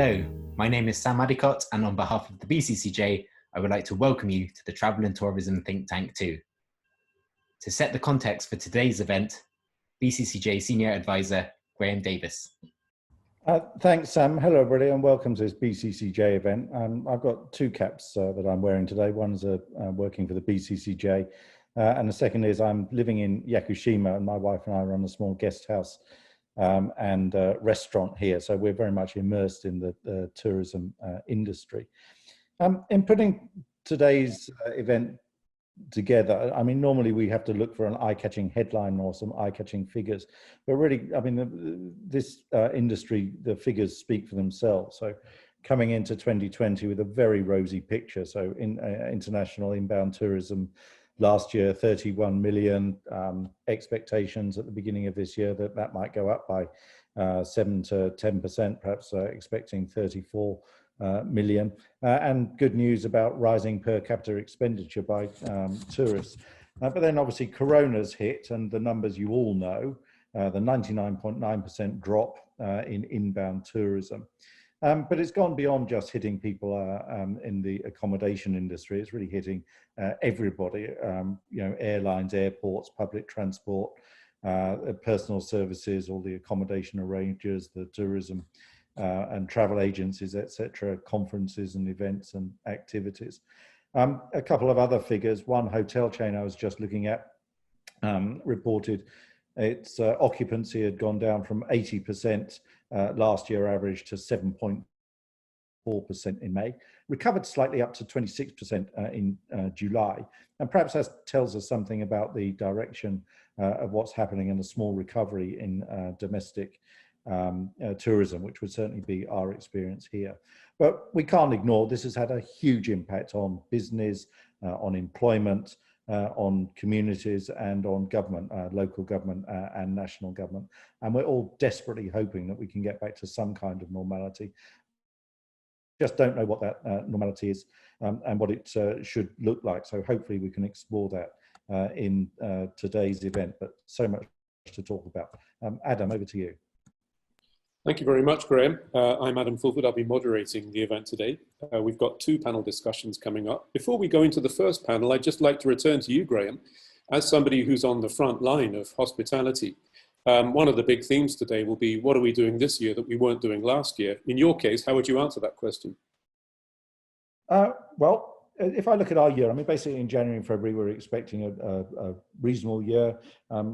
Hello, my name is Sam Adicott, and on behalf of the BCCJ, I would like to welcome you to the Travel and Tourism Think Tank 2. To set the context for today's event, BCCJ Senior Advisor, Graham Davis. Thanks, Sam. Hello, everybody, and welcome to this BCCJ event. I've got two caps that I'm wearing today. One's working for the BCCJ, and the second is I'm living in Yakushima, and my wife and I run a small guest house and restaurant here. So we're very much immersed in the tourism industry. In putting today's event together, I mean, normally we have to look for an eye-catching headline or some eye-catching figures, but really, I mean, this industry, the figures speak for themselves. So coming into 2020 with a very rosy picture. So in international inbound tourism last year, 31 million, expectations at the beginning of this year that might go up by 7 to 10%, perhaps expecting 34 million, and good news about rising per capita expenditure by tourists. But then obviously Corona's hit, and the numbers you all know, the 99.9% drop in inbound tourism. But it's gone beyond just hitting people in the accommodation industry. It's really hitting everybody, you know, airlines, airports, public transport, personal services, all the accommodation arrangers, the tourism and travel agencies, etc., conferences and events and activities. A couple of other figures. One hotel chain I was just looking at reported its occupancy had gone down from 80% last year average to 7.4% in May, recovered slightly up to 26% in July. And perhaps that tells us something about the direction of what's happening in a small recovery in domestic tourism, which would certainly be our experience here. But we can't ignore this has had a huge impact on business, on employment, on communities, and on government, local government and national government. And we're all desperately hoping that we can get back to some kind of normality. Just don't know what that normality is and what it should look like. So hopefully we can explore that in today's event, but so much to talk about. Adam, over to you. Thank you very much, Graham. I'm Adam Fulford. I'll be moderating the event today. We've got two panel discussions coming up. Before we go into the first panel, I'd just like to return to you, Graham, as somebody who's on the front line of hospitality. One of the big themes today will be, what are we doing this year that we weren't doing last year? In your case, how would you answer that question? Well, if I look at our year, I mean, basically in January and February, we were expecting a reasonable year.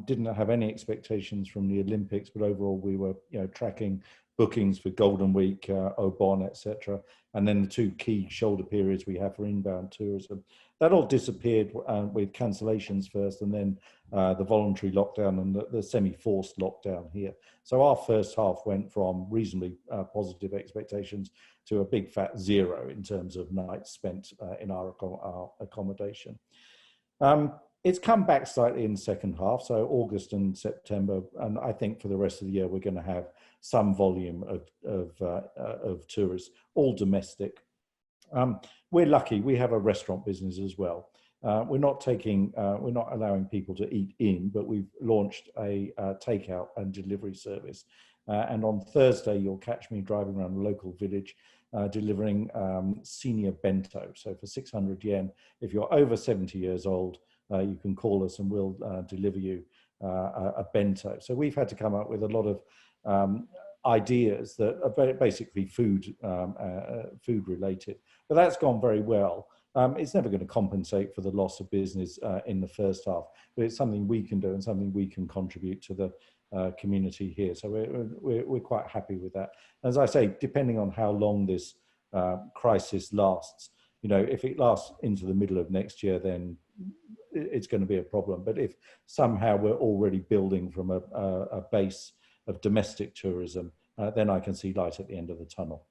Didn't have any expectations from the Olympics, but overall we were, you know, tracking bookings for Golden Week, Obon, etc. And then the two key shoulder periods we have for inbound tourism. That all disappeared with cancellations first, and then the voluntary lockdown and the semi-forced lockdown here. So our first half went from reasonably positive expectations to a big fat zero in terms of nights spent in our accommodation. It's come back slightly in the second half, so August and September, and I think for the rest of the year we're going to have some volume of tourists, all domestic. We're lucky; we have a restaurant business as well. We're not allowing people to eat in, but we've launched a takeout and delivery service. And on Thursday, you'll catch me driving around a local village delivering senior bento. So for 600 yen, if you're over 70 years old, you can call us and we'll deliver you a bento. So we've had to come up with a lot of ideas that are basically food related, but that's gone very well. It's never going to compensate for the loss of business in the first half, but it's something we can do and something we can contribute to the community here. So we're quite happy with that. As I say, depending on how long this crisis lasts, you know, if it lasts into the middle of next year, then it's going to be a problem. But if somehow we're already building from a base of domestic tourism, then I can see light at the end of the tunnel.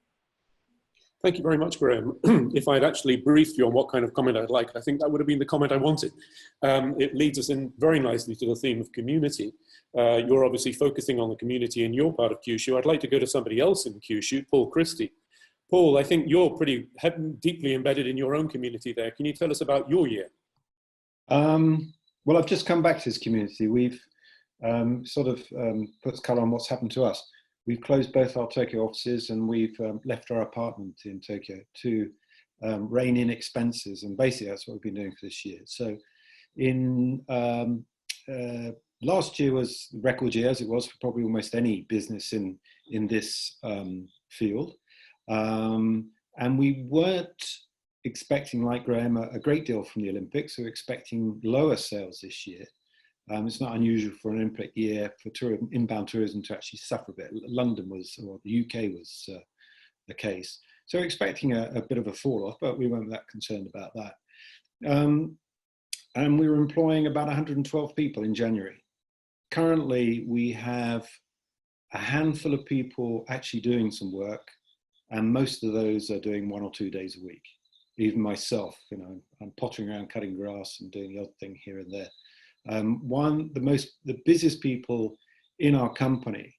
Thank you very much, Graham. If I'd actually briefed you on what kind of comment I'd like, I think that would have been the comment I wanted. It leads us in very nicely to the theme of community. You're obviously focusing on the community in your part of Kyushu. I'd like to go to somebody else in Kyushu, Paul Christie. Paul, I think you're pretty deeply embedded in your own community there. Can you tell us about your year? Well, I've just come back to this community. We've sort of puts colour on what's happened to us. we've closed both our Tokyo offices, and we've left our apartment in Tokyo to rein in expenses. And basically that's what we've been doing for this year. So in last year was a record year, as it was for probably almost any business in this field. And we weren't expecting, like Graham, a great deal from the Olympics. So we're expecting lower sales this year. It's not unusual for an Olympic year for tourism, inbound tourism to actually suffer a bit. London was, or the UK was the case. So we're expecting a bit of a fall off, but we weren't that concerned about that. And we were employing about 112 people in January. Currently, we have a handful of people actually doing some work, and most of those are doing 1 or 2 days a week. Even myself, you know, I'm pottering around cutting grass and doing the odd thing here and there. The busiest people in our company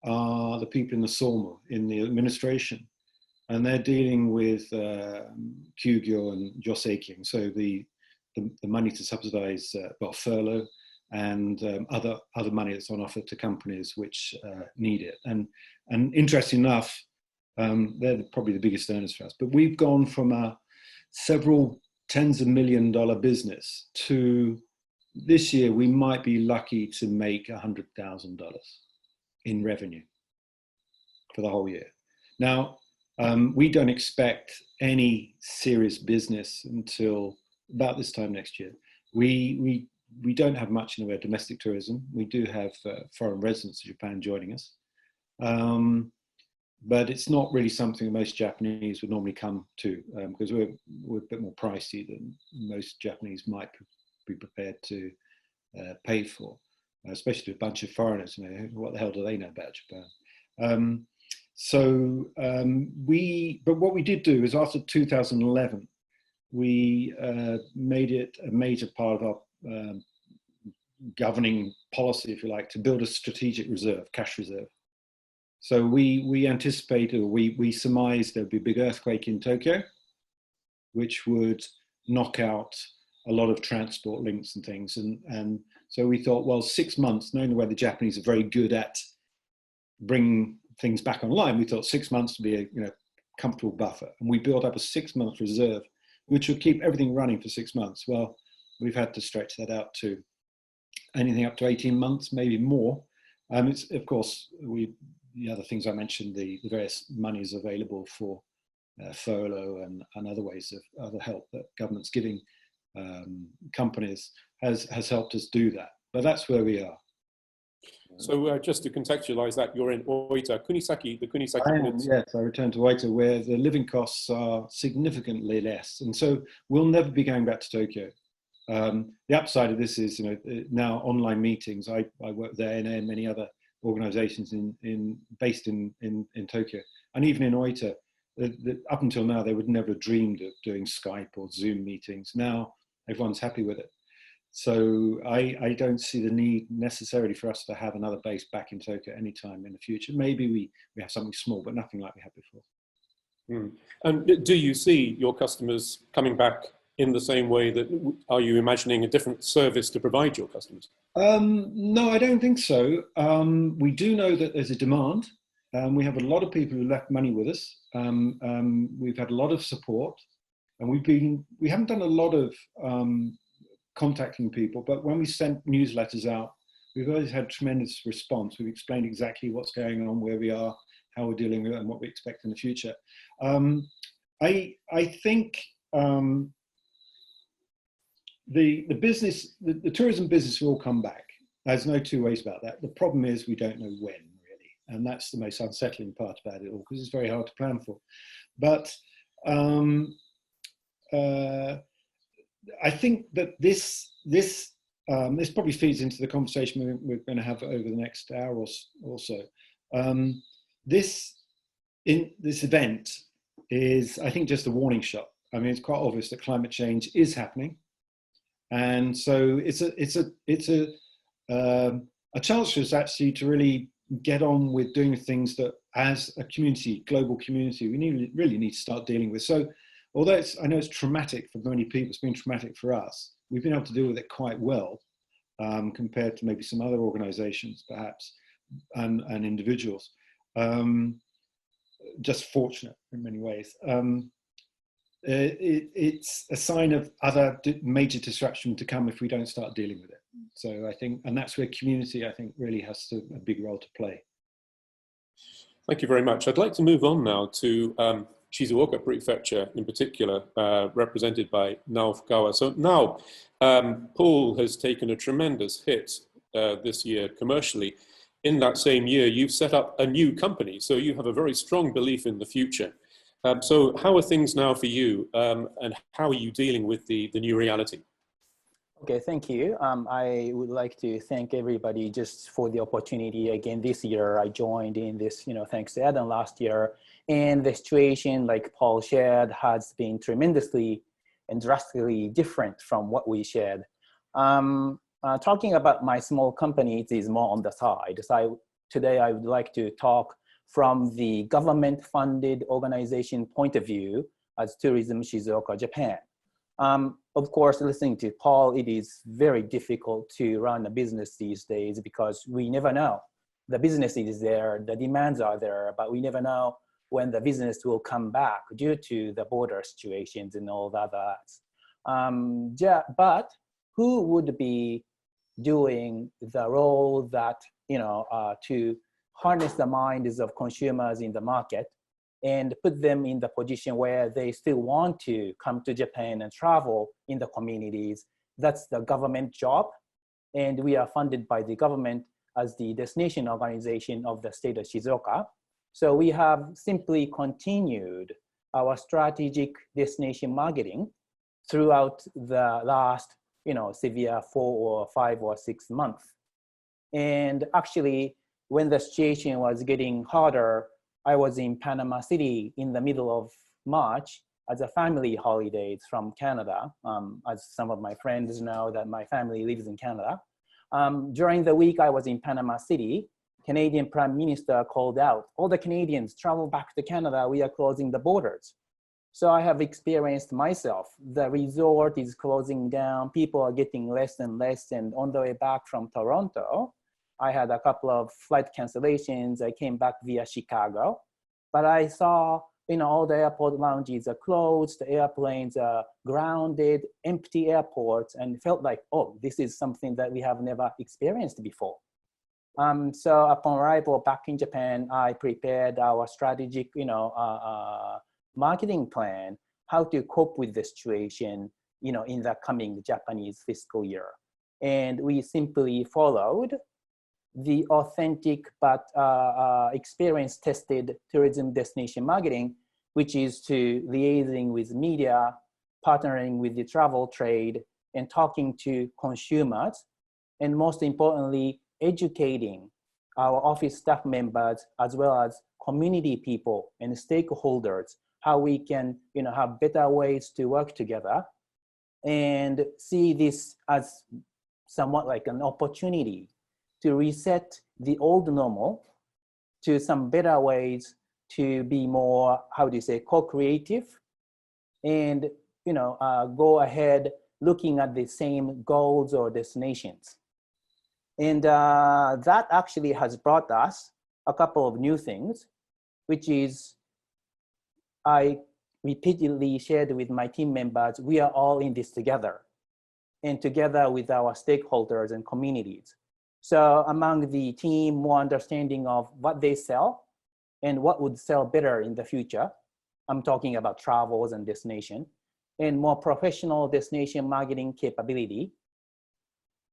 are the people in the Sawmill, in the administration, and they're dealing with Kyugyo and Joseikin, so the money to subsidize furlough and other money that's on offer to companies which need it. And interesting enough, they're probably the biggest earners for us. But we've gone from a several tens of $1 million business to this year we might be lucky to make $100,000 in revenue for the whole year. Now, we don't expect any serious business until about this time next year. We don't have much in the way of domestic tourism. We do have foreign residents of Japan joining us. But it's not really something that most Japanese would normally come to, because we're a bit more pricey than most Japanese might be prepared to pay for, especially a bunch of foreigners. You know, what the hell do they know about Japan? But what we did do is after 2011, we made it a major part of our governing policy, if you like, to build a strategic reserve, cash reserve. So we anticipated, or we surmised there'd be a big earthquake in Tokyo, which would knock out a lot of transport links and things. And so we thought, well, 6 months, knowing the way the Japanese are very good at bringing things back online, we thought 6 months to be a comfortable buffer. And we built up a 6 month reserve, which would keep everything running for 6 months. Well, we've had to stretch that out to anything up to 18 months, maybe more. It's, of course, the other things I mentioned, the various monies available for furlough and other ways of other help that government's giving companies has helped us do that. But that's where we are. So just to contextualize that, you're in Oita, Kunisaki, the Kunisaki. I am, yes, I returned to Oita, where the living costs are significantly less. And so we'll never be going back to Tokyo. The upside of this is, now online meetings. I work with ANA and many other organizations based in Tokyo. And even in Oita, up until now, they would never have dreamed of doing Skype or Zoom meetings. Now, everyone's happy with it. So I don't see the need necessarily for us to have another base back in Tokyo anytime in the future. Maybe we have something small, but nothing like we had before. Mm. And do you see your customers coming back in the same way? That are you imagining a different service to provide your customers? No, I don't think so. We do know that there's a demand. We have a lot of people who left money with us. We've had a lot of support, and we haven't done a lot of contacting people, but when we sent newsletters out, we've always had tremendous response. We've explained exactly what's going on, where we are, how we're dealing with it, and what we expect in the future. I think the tourism business will come back. There's no two ways about that. The problem is we don't know when, really, and that's the most unsettling part about it all, because it's very hard to plan for. But I think that this probably feeds into the conversation we're going to have over the next hour or so. This event is, I think, just a warning shot. I mean, it's quite obvious that climate change is happening, and so it's a chance for us actually to really get on with doing things that, as a community, global community, we really need to start dealing with. So, although I know it's traumatic for many people, it's been traumatic for us, we've been able to deal with it quite well compared to maybe some other organizations, perhaps, and individuals. just fortunate in many ways. It's a sign of other major disruption to come if we don't start dealing with it. So I think, and that's where community, I think, really has a big role to play. Thank you very much. I'd like to move on now to Shizuoka Prefecture in particular, represented by Nao Fukawa. So now, Paul has taken a tremendous hit this year commercially. In that same year, you've set up a new company, so you have a very strong belief in the future. So how are things now for you, and how are you dealing with the new reality? Okay, thank you. I would like to thank everybody just for the opportunity. Again, this year I joined in this, thanks to Adam last year. And the situation, like Paul shared, has been tremendously and drastically different from what we shared. Talking about my small company, it is more on the side. So today I would like to talk from the government-funded organization point of view as Tourism Shizuoka, Japan. Of course, listening to Paul, it is very difficult to run a business these days because we never know. The business is there, the demands are there, but we never know when the business will come back due to the border situations and all that. But who would be doing the role that, to harness the minds of consumers in the market and put them in the position where they still want to come to Japan and travel in the communities? That's the government job. And we are funded by the government as the destination organization of the state of Shizuoka. So we have simply continued our strategic destination marketing throughout the last, severe 4 or 5 or 6 months. And actually, when the situation was getting harder, I was in Panama City in the middle of March as a family holidays from Canada. As some of my friends know that my family lives in Canada. During the week I was in Panama City, Canadian Prime Minister called out, all the Canadians travel back to Canada, we are closing the borders. So I have experienced myself, the resort is closing down, people are getting less and less, and on the way back from Toronto, I had a couple of flight cancellations. I came back via Chicago, but I saw, all the airport lounges are closed, the airplanes are grounded, empty airports, and felt like, oh, this is something that we have never experienced before. So upon arrival back in Japan, I prepared our strategic, marketing plan, how to cope with the situation, in the coming Japanese fiscal year. And we simply followed the authentic but experience-tested tourism destination marketing, which is to liaising with media, partnering with the travel trade, and talking to consumers, and most importantly, educating our office staff members as well as community people and stakeholders, how we can have better ways to work together and see this as somewhat like an opportunity to reset the old normal to some better ways to be more, co-creative and, go ahead looking at the same goals or destinations. And that actually has brought us a couple of new things, which is I repeatedly shared with my team members, we are all in this together and together with our stakeholders and communities. So among the team, more understanding of what they sell and what would sell better in the future. I'm talking about travels and destination, and more professional destination marketing capability,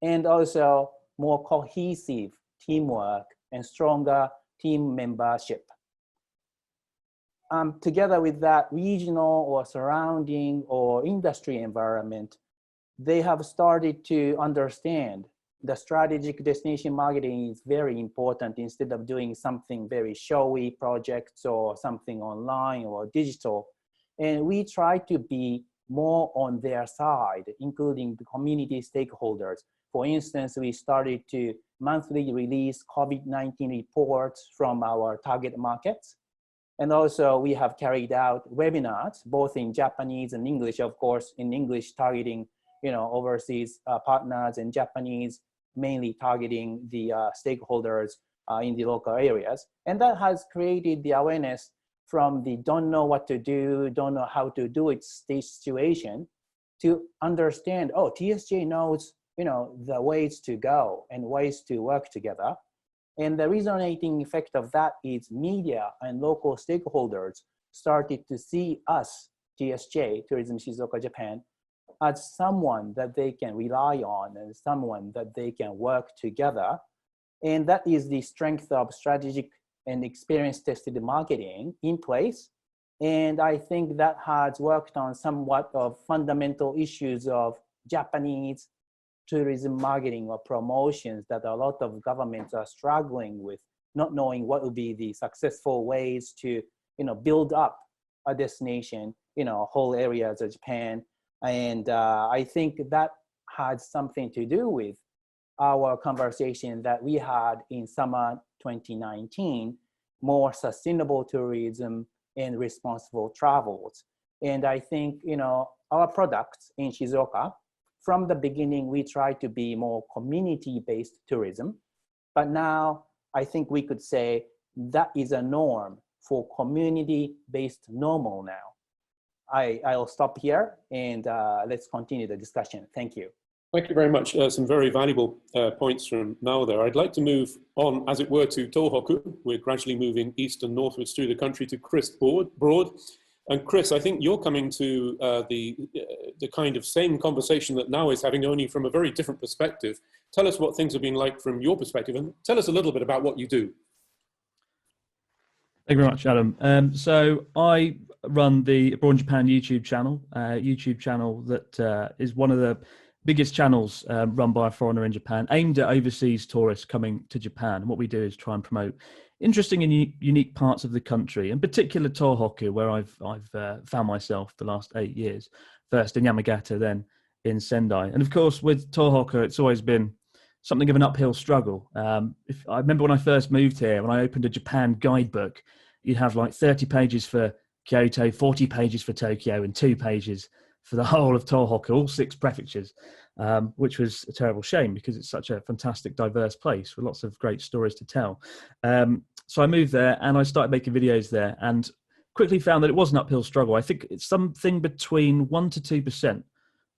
and also more cohesive teamwork and stronger team membership. Together with that regional or surrounding or industry environment, they have started to understand the strategic destination marketing is very important. Instead of doing something very showy projects or something online or digital. And we try to be more on their side, including the community stakeholders. For instance, we started to monthly release COVID-19 reports from our target markets. And also we have carried out webinars, both in Japanese and English, of course, in English targeting, overseas partners, and Japanese mainly targeting the stakeholders in the local areas. And that has created the awareness from the don't know what to do, don't know how to do it stage situation, to understand, oh, TSJ knows, the ways to go and ways to work together. And the resonating effect of that is media and local stakeholders started to see us, TSJ, Tourism Shizuoka Japan, as someone that they can rely on and someone that they can work together. And that is the strength of strategic and experience-tested marketing in place. And I think that has worked on somewhat of fundamental issues of Japanese tourism marketing or promotions that a lot of governments are struggling with, not knowing what would be the successful ways to, build up a destination, whole areas of Japan. And I think that had something to do with our conversation that we had in summer 2019, more sustainable tourism and responsible travels. And I think, our products in Shizuoka, from the beginning, we tried to be more community-based tourism, but now I think we could say that is a norm for community-based normal now. I'll stop here and let's continue the discussion. Thank you. Thank you very much. Some very valuable points from Mao there. I'd like to move on, as it were, to Tohoku. We're gradually moving east and northwards through the country to Chris Broad. And Chris, I think you're coming to the kind of same conversation that Now is having, only from a very different perspective. Tell us what things have been like from your perspective, and tell us a little bit about what you do. Thank you very much, Adam. So I run the Abroad in Japan YouTube channel that is one of the biggest channels run by a foreigner in Japan, aimed at overseas tourists coming to Japan. And what we do is try and promote interesting and unique parts of the country, in particular Tohoku, where I've found myself the last 8 years, first in Yamagata, then in Sendai. And of course, with Tohoku, it's always been something of an uphill struggle. If I remember when I first moved here, when I opened a Japan guidebook, you'd have like 30 pages for Kyoto, 40 pages for Tokyo, and 2 pages for the whole of Tohoku, all 6 prefectures, which was a terrible shame because it's such a fantastic, diverse place with lots of great stories to tell. So I moved there and I started making videos there and quickly found that it was an uphill struggle. I think it's something between 1% to 2%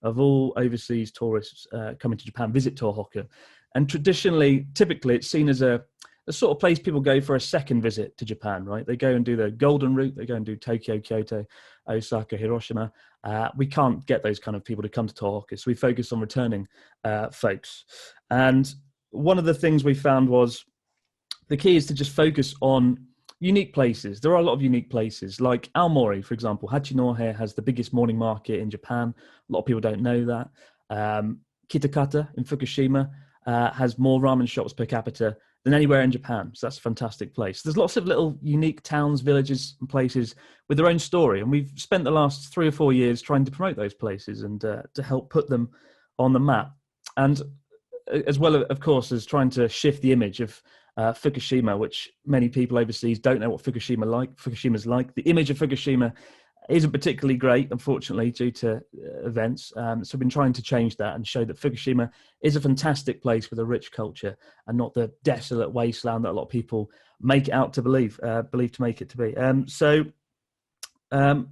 of all overseas tourists coming to Japan visit Tohoku. And typically it's seen as a sort of place people go for a second visit to Japan, right? They go and do the golden route. They go and do Tokyo, Kyoto, Osaka, Hiroshima. We can't get those kind of people to come to Tohoku, so we focus on returning folks. And one of the things we found was the key is to just focus on unique places. There are a lot of unique places, like Aomori, for example. Hachinohe has the biggest morning market in Japan. A lot of people don't know that. Kitakata in Fukushima has more ramen shops per capita than anywhere in Japan. So that's a fantastic place. There's lots of little unique towns, villages, and places with their own story. And we've spent the last 3 or 4 years trying to promote those places and to help put them on the map. And as well, of course, as trying to shift the image of Fukushima, which many people overseas don't know what Fukushima's like. The image of Fukushima isn't particularly great, unfortunately, due to events. So we've been trying to change that and show that Fukushima is a fantastic place with a rich culture and not the desolate wasteland that a lot of people make it out to believe to make it to be. So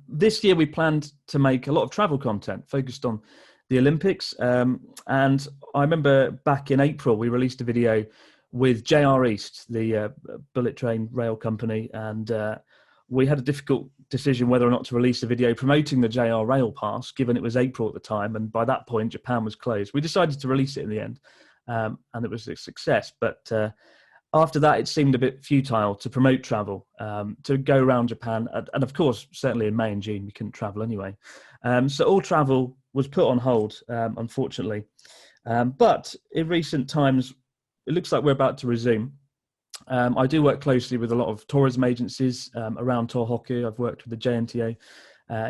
this year we planned to make a lot of travel content focused on the Olympics. And I remember back in April, we released a video with JR East, the bullet train rail company, and we had a difficult decision whether or not to release a video promoting the JR Rail Pass, given it was April at the time, and by that point Japan was closed. We decided to release it in the end, and it was a success. But after that, it seemed a bit futile to promote travel, to go around Japan, and of course, certainly in May and June, we couldn't travel anyway. So all travel was put on hold, unfortunately. But in recent times, it looks like we're about to resume. I do work closely with a lot of tourism agencies around Tohoku. I've worked with the JNTA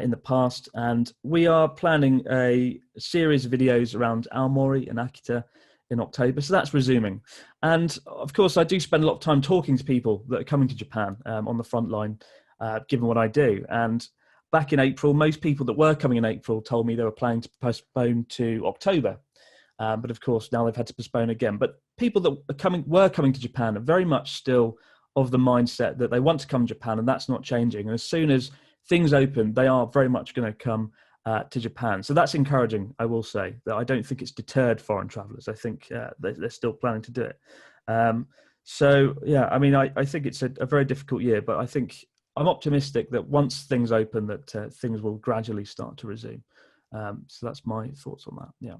in the past, and we are planning a series of videos around Aomori and Akita in October. So that's resuming. And of course, I do spend a lot of time talking to people that are coming to Japan on the front line, given what I do. And back in April, most people that were coming in April told me they were planning to postpone to October. But of course, now they've had to postpone again. But people that were coming to Japan are very much still of the mindset that they want to come to Japan, and that's not changing. And as soon as things open, they are very much going to come to Japan. So that's encouraging, I will say, that I don't think it's deterred foreign travelers. I think they're still planning to do it. So, yeah, I mean, I think it's a very difficult year, but I think I'm optimistic that once things open, that things will gradually start to resume. So that's my thoughts on that. Yeah.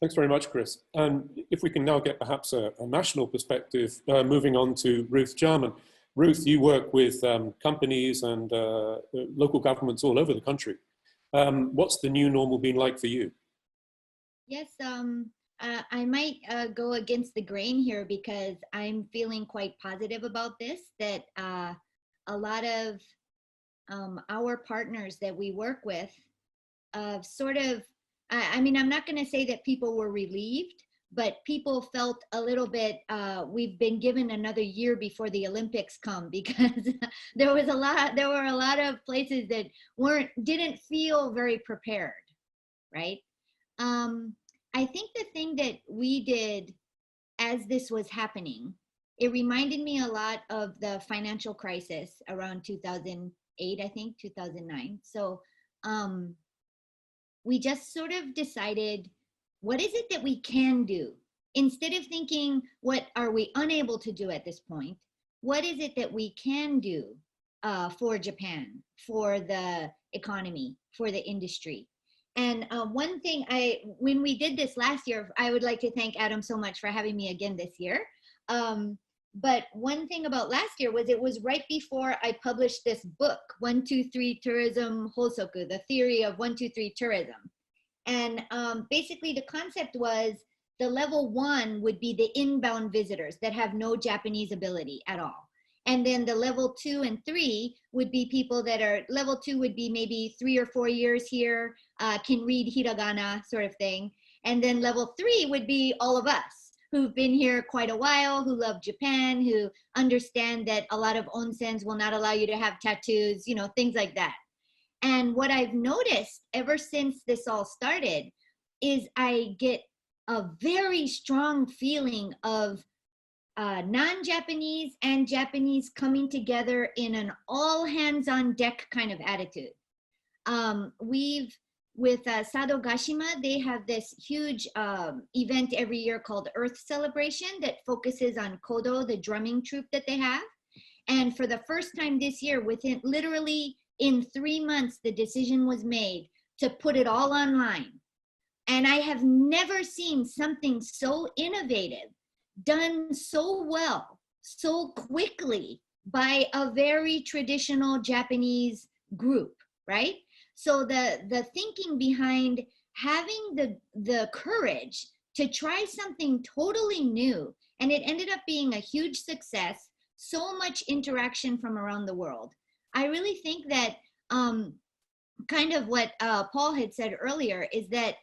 Thanks very much, Chris. And if we can now get perhaps a national perspective, moving on to Ruth Jarman. Ruth, you work with companies and local governments all over the country. What's the new normal been like for you? Yes, I might go against the grain here because I'm feeling quite positive about this, that a lot of our partners that we work with sort of, I mean, I'm not going to say that people were relieved, but people felt a little bit, we've been given another year before the Olympics come, because there were a lot of places that didn't feel very prepared, right? I think the thing that we did as this was happening, it reminded me a lot of the financial crisis around 2008, I think, 2009. So we just sort of decided, what is it that we can do? Instead of thinking, what are we unable to do at this point? What is it that we can do for Japan, for the economy, for the industry? And one thing, when we did this last year, I would like to thank Adam so much for having me again this year. But one thing about last year was it was right before I published this book, 123 Tourism Hosoku, the theory of 123 tourism. And basically the concept was the level 1 would be the inbound visitors that have no Japanese ability at all. And then the level 2 and 3 would be people that are, level 2 would be maybe 3 or 4 years here, can read hiragana sort of thing. And then level 3 would be all of us who've been here quite a while, who love Japan, who understand that a lot of onsens will not allow you to have tattoos, you know, things like that. And what I've noticed ever since this all started is I get a very strong feeling of non-Japanese and Japanese coming together in an all hands on deck kind of attitude. With Sado Gashima, they have this huge event every year called Earth Celebration that focuses on kodo, the drumming troupe that they have. And for the first time this year, within literally in 3 months, the decision was made to put it all online. And I have never seen something so innovative, done so well, so quickly by a very traditional Japanese group, right? So the thinking behind having the courage to try something totally new, and it ended up being a huge success, so much interaction from around the world. I really think that kind of what Paul had said earlier is that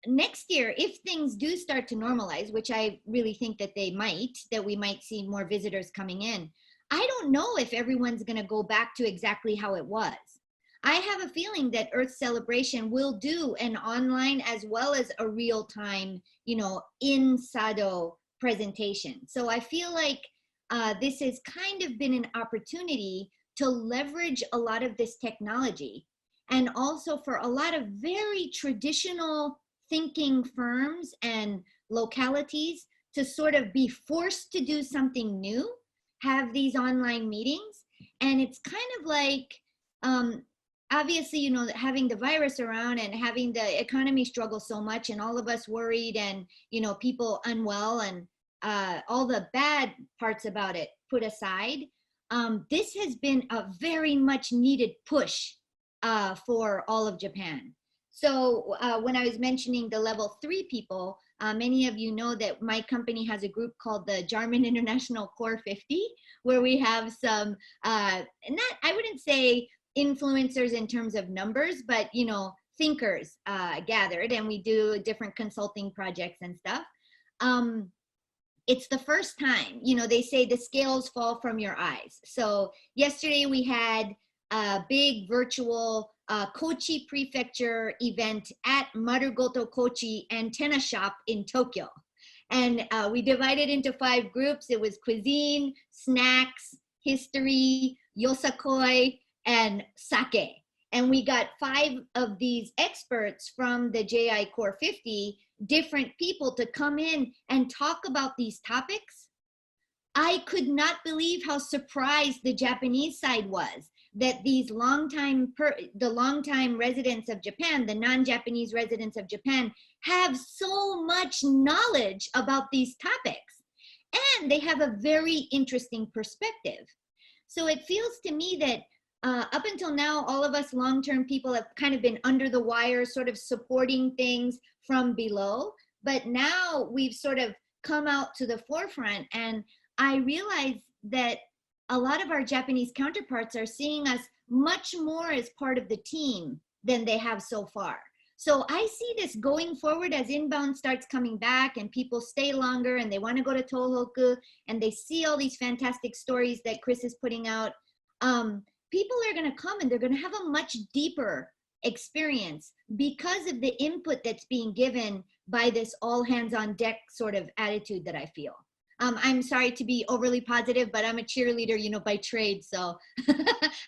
next year, if things do start to normalize, which I really think that they might, that we might see more visitors coming in, I don't know if everyone's going to go back to exactly how it was. I have a feeling that Earth Celebration will do an online as well as a real-time, you know, in Sado presentation. So I feel like this has kind of been an opportunity to leverage a lot of this technology, and also for a lot of very traditional thinking firms and localities to sort of be forced to do something new, have these online meetings. And it's kind of like, obviously, you know, having the virus around and having the economy struggle so much and all of us worried and, you know, people unwell and all the bad parts about it put aside, this has been a very much needed push for all of Japan. So when I was mentioning the level 3 people, many of you know that my company has a group called the Jarman International Core 50, where we have some, I wouldn't say influencers in terms of numbers, but, you know, thinkers gathered, and we do different consulting projects and stuff. It's the first time, you know, they say the scales fall from your eyes. So yesterday we had a big virtual Kochi Prefecture event at Marugoto Kochi Antenna Shop in Tokyo. And we divided into 5 groups. It was cuisine, snacks, history, yosakoi, and sake. And we got 5 of these experts from the JI Core 50, different people, to come in and talk about these topics. I could not believe how surprised the Japanese side was that these the longtime residents of Japan, the non-Japanese residents of Japan, have so much knowledge about these topics. And they have a very interesting perspective. So it feels to me that up until now, all of us long-term people have kind of been under the wire, sort of supporting things from below. But now we've sort of come out to the forefront, and I realize that a lot of our Japanese counterparts are seeing us much more as part of the team than they have so far. So I see this going forward as inbound starts coming back and people stay longer and they want to go to Tohoku and they see all these fantastic stories that Chris is putting out. People are going to come and they're going to have a much deeper experience because of the input that's being given by this all hands on deck sort of attitude that I feel. I'm sorry to be overly positive, but I'm a cheerleader, you know, by trade, so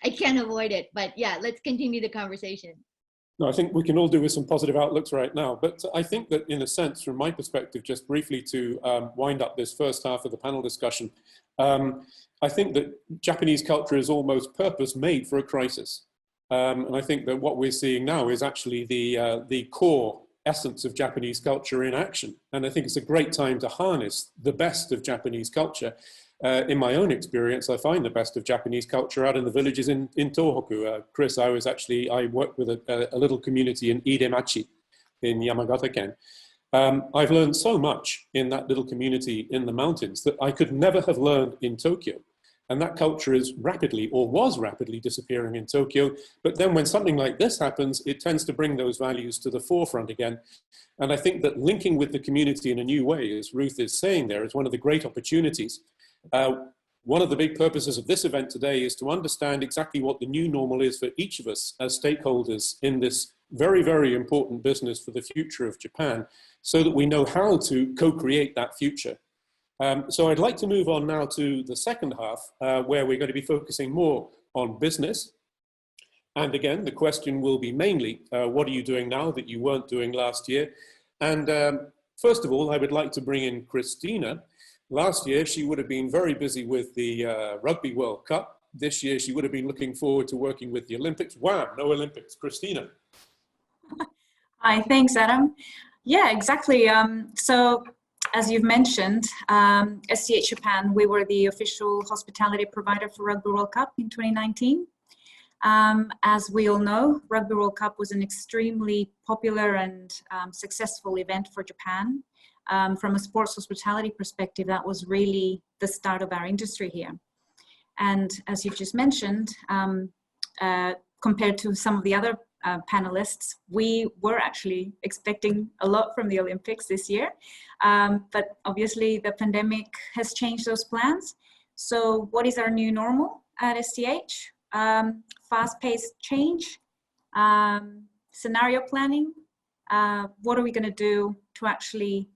I can't avoid it. But yeah, let's continue the conversation. No, I think we can all do with some positive outlooks right now. But I think that in a sense, from my perspective, just briefly to wind up this first half of the panel discussion, I think that Japanese culture is almost purpose-made for a crisis. And I think that what we're seeing now is actually the core essence of Japanese culture in action. And I think it's a great time to harness the best of Japanese culture. In my own experience, I find the best of Japanese culture out in the villages in Tohoku. Chris, I worked with a little community in Idemachi in Yamagata-ken. I've learned so much in that little community in the mountains that I could never have learned in Tokyo. And that culture is rapidly, or was rapidly, disappearing in Tokyo. But then when something like this happens, it tends to bring those values to the forefront again. And I think that linking with the community in a new way, as Ruth is saying there, is one of the great opportunities. One of the big purposes of this event today is to understand exactly what the new normal is for each of us as stakeholders in this very, very important business for the future of Japan, so that we know how to co-create that future. So I'd like to move on now to the second half, where we're going to be focusing more on business. And again, the question will be mainly, what are you doing now that you weren't doing last year? And first of all, I would like to bring in Christina. Last year, she would have been very busy with the Rugby World Cup. This year, she would have been looking forward to working with the Olympics. Wow, no Olympics. Christina. Hi, thanks, Adam. Yeah, exactly. So, as you've mentioned, SCH Japan, we were the official hospitality provider for Rugby World Cup in 2019. As we all know, Rugby World Cup was an extremely popular and successful event for Japan. From a sports hospitality perspective, that was really the start of our industry here. And as you've just mentioned, compared to some of the other panelists, we were actually expecting a lot from the Olympics this year, but obviously the pandemic has changed those plans. So what is our new normal at SCH? Fast-paced change, scenario planning. What are we going to do to actually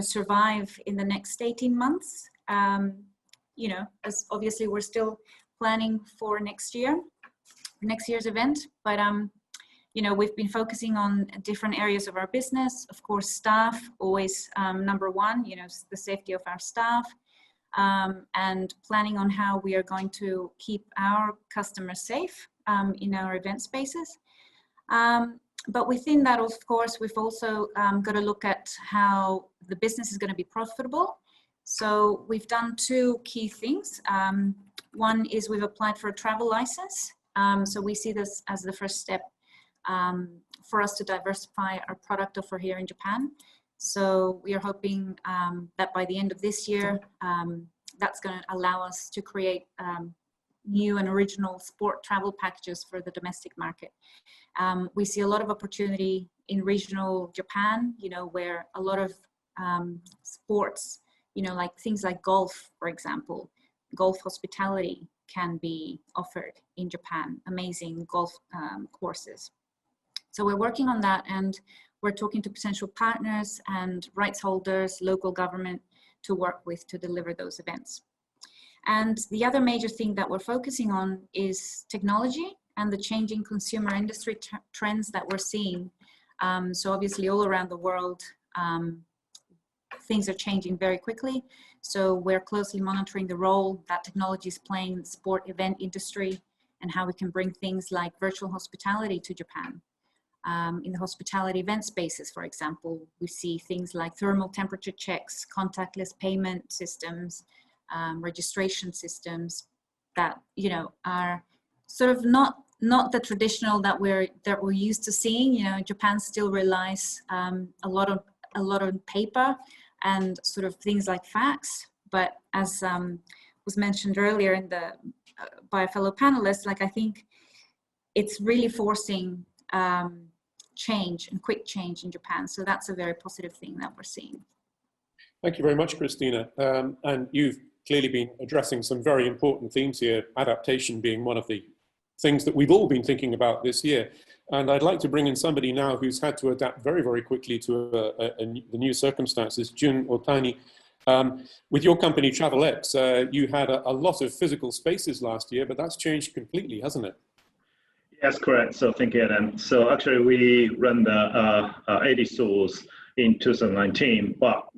survive in the next 18 months? As obviously we're still planning for next year's event, but we've been focusing on different areas of our business. Of course, staff, always number one, the safety of our staff, and planning on how we are going to keep our customers safe in our event spaces. But within that, of course, we've also got to look at how the business is going to be profitable. So we've done 2 key things. One is we've applied for a travel license. So we see this as the first step for us to diversify our product offer here in Japan. So we are hoping that by the end of this year, that's going to allow us to create new and original sport travel packages for the domestic market. We see a lot of opportunity in regional Japan, where a lot of sports, like things like golf, for example, golf hospitality can be offered in Japan, amazing golf courses. So we're working on that, and we're talking to potential partners and rights holders, local government to work with to deliver those events. And the other major thing that we're focusing on is technology and the changing consumer industry trends that we're seeing. So obviously all around the world, things are changing very quickly. So we're closely monitoring the role that technology is playing in the sport event industry and how we can bring things like virtual hospitality to Japan. In the hospitality event spaces, for example, we see things like thermal temperature checks, contactless payment systems, registration systems that, you know, are sort of not the traditional that we're used to seeing. You know, Japan still relies a lot on paper and sort of things like fax. But as was mentioned earlier in the by a fellow panelist, like I think it's really forcing change and quick change in Japan. So that's a very positive thing that we're seeing. Thank you very much, Christina. And you've clearly been addressing some very important themes here, adaptation being one of the things that we've all been thinking about this year. And I'd like to bring in somebody now who's had to adapt very, very quickly to the new circumstances. Jun Otani, with your company TravelX, you had a lot of physical spaces last year, but that's changed completely, hasn't it? Yes, correct. So thank you, Adam. So actually we run the 80 stores in 2019, but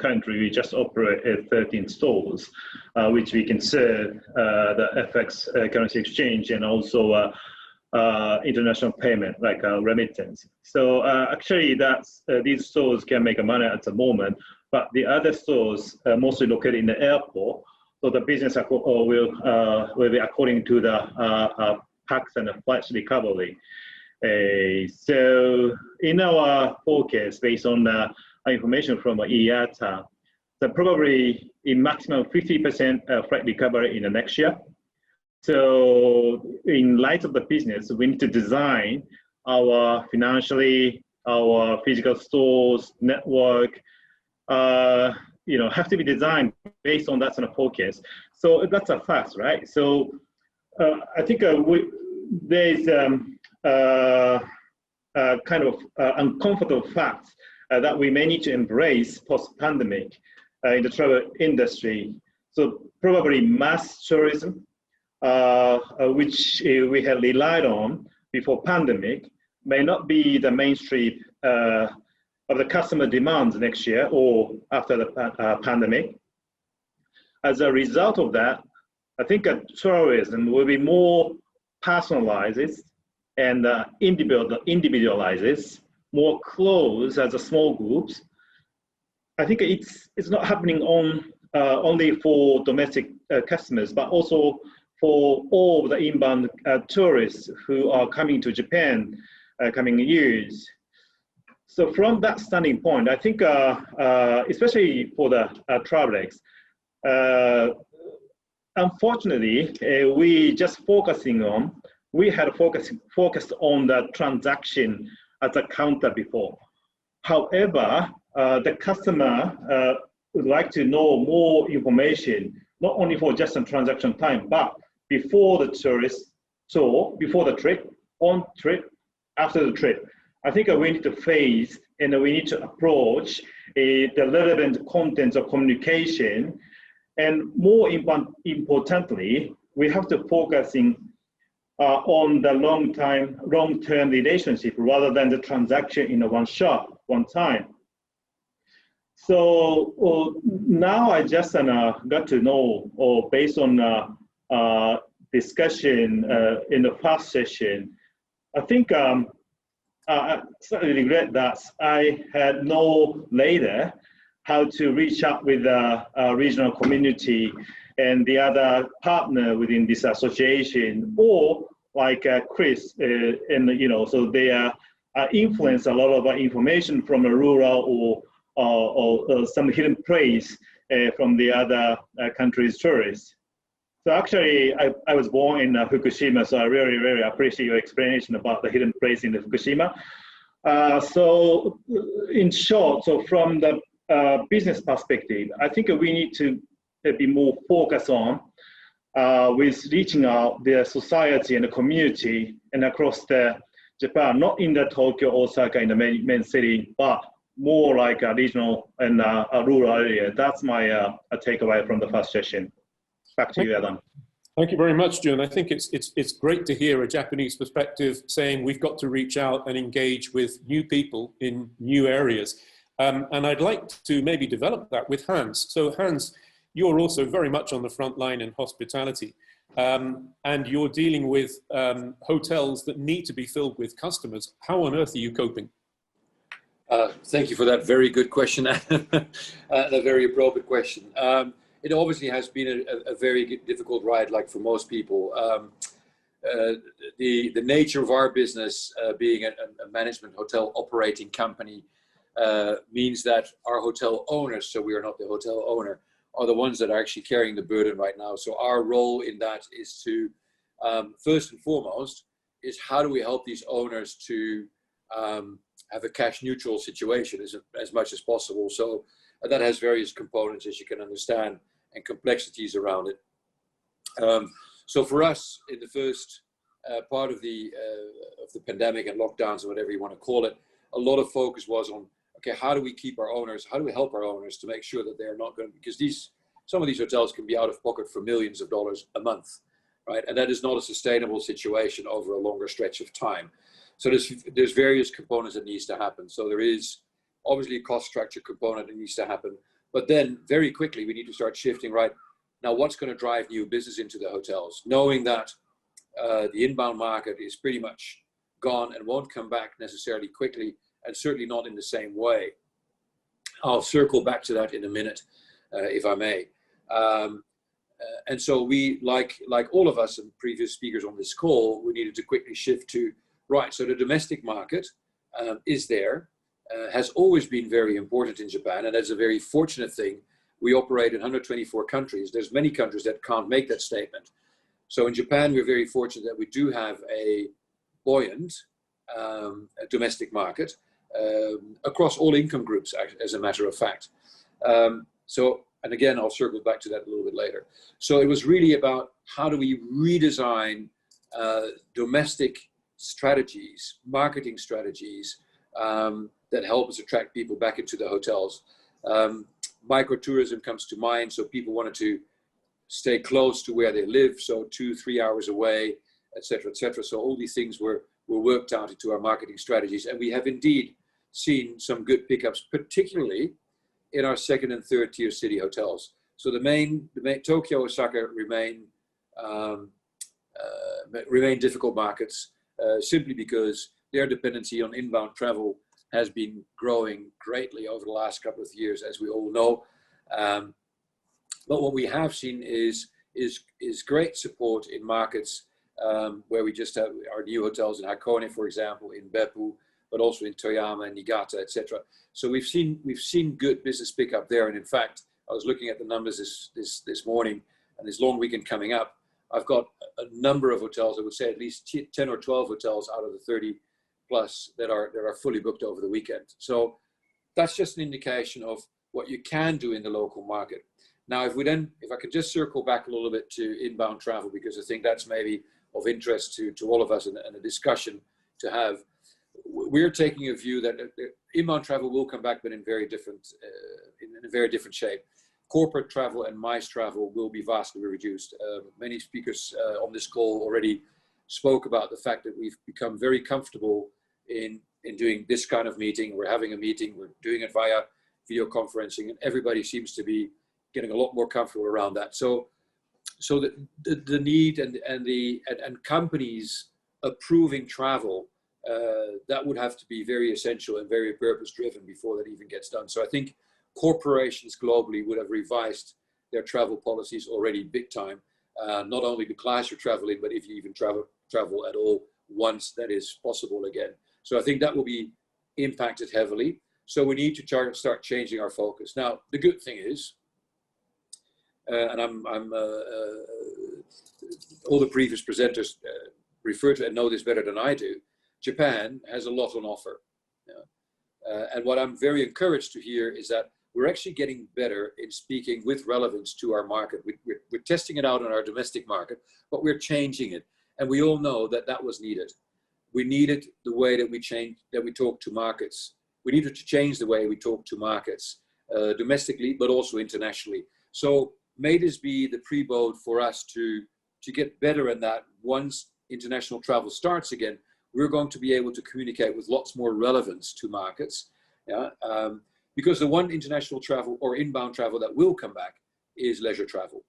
currently we just operate at 13 stores, which we can serve the FX currency exchange and also international payment like remittance. So actually that's these stores can make money at the moment, but the other stores are mostly located in the airport. So the business will be according to the tax and flights recovery. So in our forecast, based on the information from IATA, so probably in maximum 50% flight recovery in the next year. So in light of the business, we need to design our financially, our physical stores, network, you know, have to be designed based on that sort of forecast. So that's a fact, right? So I think there's kind of uncomfortable fact that we may need to embrace post-pandemic in the travel industry. So probably mass tourism, which we had relied on before pandemic, may not be the mainstream of the customer demands next year or after the pandemic. As a result of that, I think tourism will be more personalized and individualized, more close as a small groups. I think it's not happening on only for domestic customers, but also for all the inbound tourists who are coming to Japan coming years. So from that standing point, I think especially for the TravelX, unfortunately, we had focused on the transaction as a counter before. However, the customer would like to know more information, not only for just a transaction time, but before the tourist tour, before the trip, on trip, after the trip. I think we need to face and we need to approach the relevant contents of communication. And more importantly, we have to focusing on the long-term relationship rather than the transaction in a one shot, one time. So now I just got to know, or based on discussion in the past session, I think I certainly regret that I had no later how to reach out with the regional community and the other partner within this association, or like Chris, and you know, so they influence a lot of information from a rural or some hidden place from the other countries' tourists. So actually, I was born in Fukushima, so I really, really appreciate your explanation about the hidden place in the Fukushima. So in short, so from the business perspective, I think we need to be more focused on with reaching out the society and the community and across the Japan, not in the Tokyo, Osaka, in the main city, but more like a regional and a rural area. That's my takeaway from the first session. Back to you, Adam. Thank you very much, Jun. I think it's great to hear a Japanese perspective saying we've got to reach out and engage with new people in new areas. And I'd like to maybe develop that with Hans. So Hans, you're also very much on the front line in hospitality. And you're dealing with hotels that need to be filled with customers. How on earth are you coping? Thank you for that very good question and a very appropriate question. It obviously has been a very difficult ride, like for most people. The nature of our business, being a management hotel operating company, means that our hotel owners, so we are not the hotel owner, are the ones that are actually carrying the burden right now. So our role in that is to, first and foremost, is how do we help these owners to have a cash neutral situation as much as possible. So that has various components, as you can understand, and complexities around it. So for us, in the first part of the pandemic and lockdowns, or whatever you want to call it, a lot of focus was on, okay, how do we keep our owners, how do we help our owners to make sure that they're not going to, because some of these hotels can be out of pocket for millions of dollars a month, right? And that is not a sustainable situation over a longer stretch of time. So there's various components that needs to happen. So there is obviously a cost structure component that needs to happen, but then very quickly we need to start shifting, right? Now, what's going to drive new business into the hotels? Knowing that the inbound market is pretty much gone and won't come back necessarily quickly, and certainly not in the same way. I'll circle back to that in a minute, if I may. And so we, like all of us and previous speakers on this call, we needed to quickly shift to, right, so the domestic market is there, has always been very important in Japan, and that's a very fortunate thing. We operate in 124 countries. There's many countries that can't make that statement. So in Japan, we're very fortunate that we do have a buoyant domestic market across all income groups, as a matter of fact. So, and again, I'll circle back to that a little bit later. So it was really about how do we redesign domestic strategies, marketing strategies that help us attract people back into the hotels. Microtourism comes to mind, so people wanted to stay close to where they live, so 2-3 hours away, etc., etc. So all these things were worked out into our marketing strategies, and we have indeed seen some good pickups, particularly in our second and third tier city hotels. So the main Tokyo, Osaka remain difficult markets, simply because their dependency on inbound travel has been growing greatly over the last couple of years, as we all know. But what we have seen is great support in markets where we just have our new hotels in Hakone, for example, in Beppu, but also in Toyama and Niigata, etc. So we've seen good business pickup there. And in fact, I was looking at the numbers this morning, and this long weekend coming up, I've got a number of hotels, I would say at least 10 or 12 hotels out of the 30 plus that are fully booked over the weekend. So that's just an indication of what you can do in the local market. Now, if I could just circle back a little bit to inbound travel, because I think that's maybe of interest to all of us and a discussion to have. We're taking a view that inbound travel will come back, but in a very different shape. Corporate travel and MICE travel will be vastly reduced. Many speakers on this call already spoke about the fact that we've become very comfortable in doing this kind of meeting. We're having a meeting, we're doing it via video conferencing, and everybody seems to be getting a lot more comfortable around that. So the need and companies approving travel, that would have to be very essential and very purpose driven before that even gets done. So I think corporations globally would have revised their travel policies already big time. Not only the class you're traveling, but if you even travel at all once that is possible again. So I think that will be impacted heavily. So we need to start changing our focus. Now, the good thing is, and all the previous presenters refer to and know this better than I do, Japan has a lot on offer. And what I'm very encouraged to hear is that we're actually getting better in speaking with relevance to our market. We're testing it out in our domestic market, but we're changing it. And we all know that that was needed. we needed the way that we talk to markets. We needed to change the way we talk to markets, domestically, but also internationally. So may this be the pre-boat for us to get better in that. Once international travel starts again, we're going to be able to communicate with lots more relevance to markets. Yeah, because the one international travel or inbound travel that will come back is leisure travel.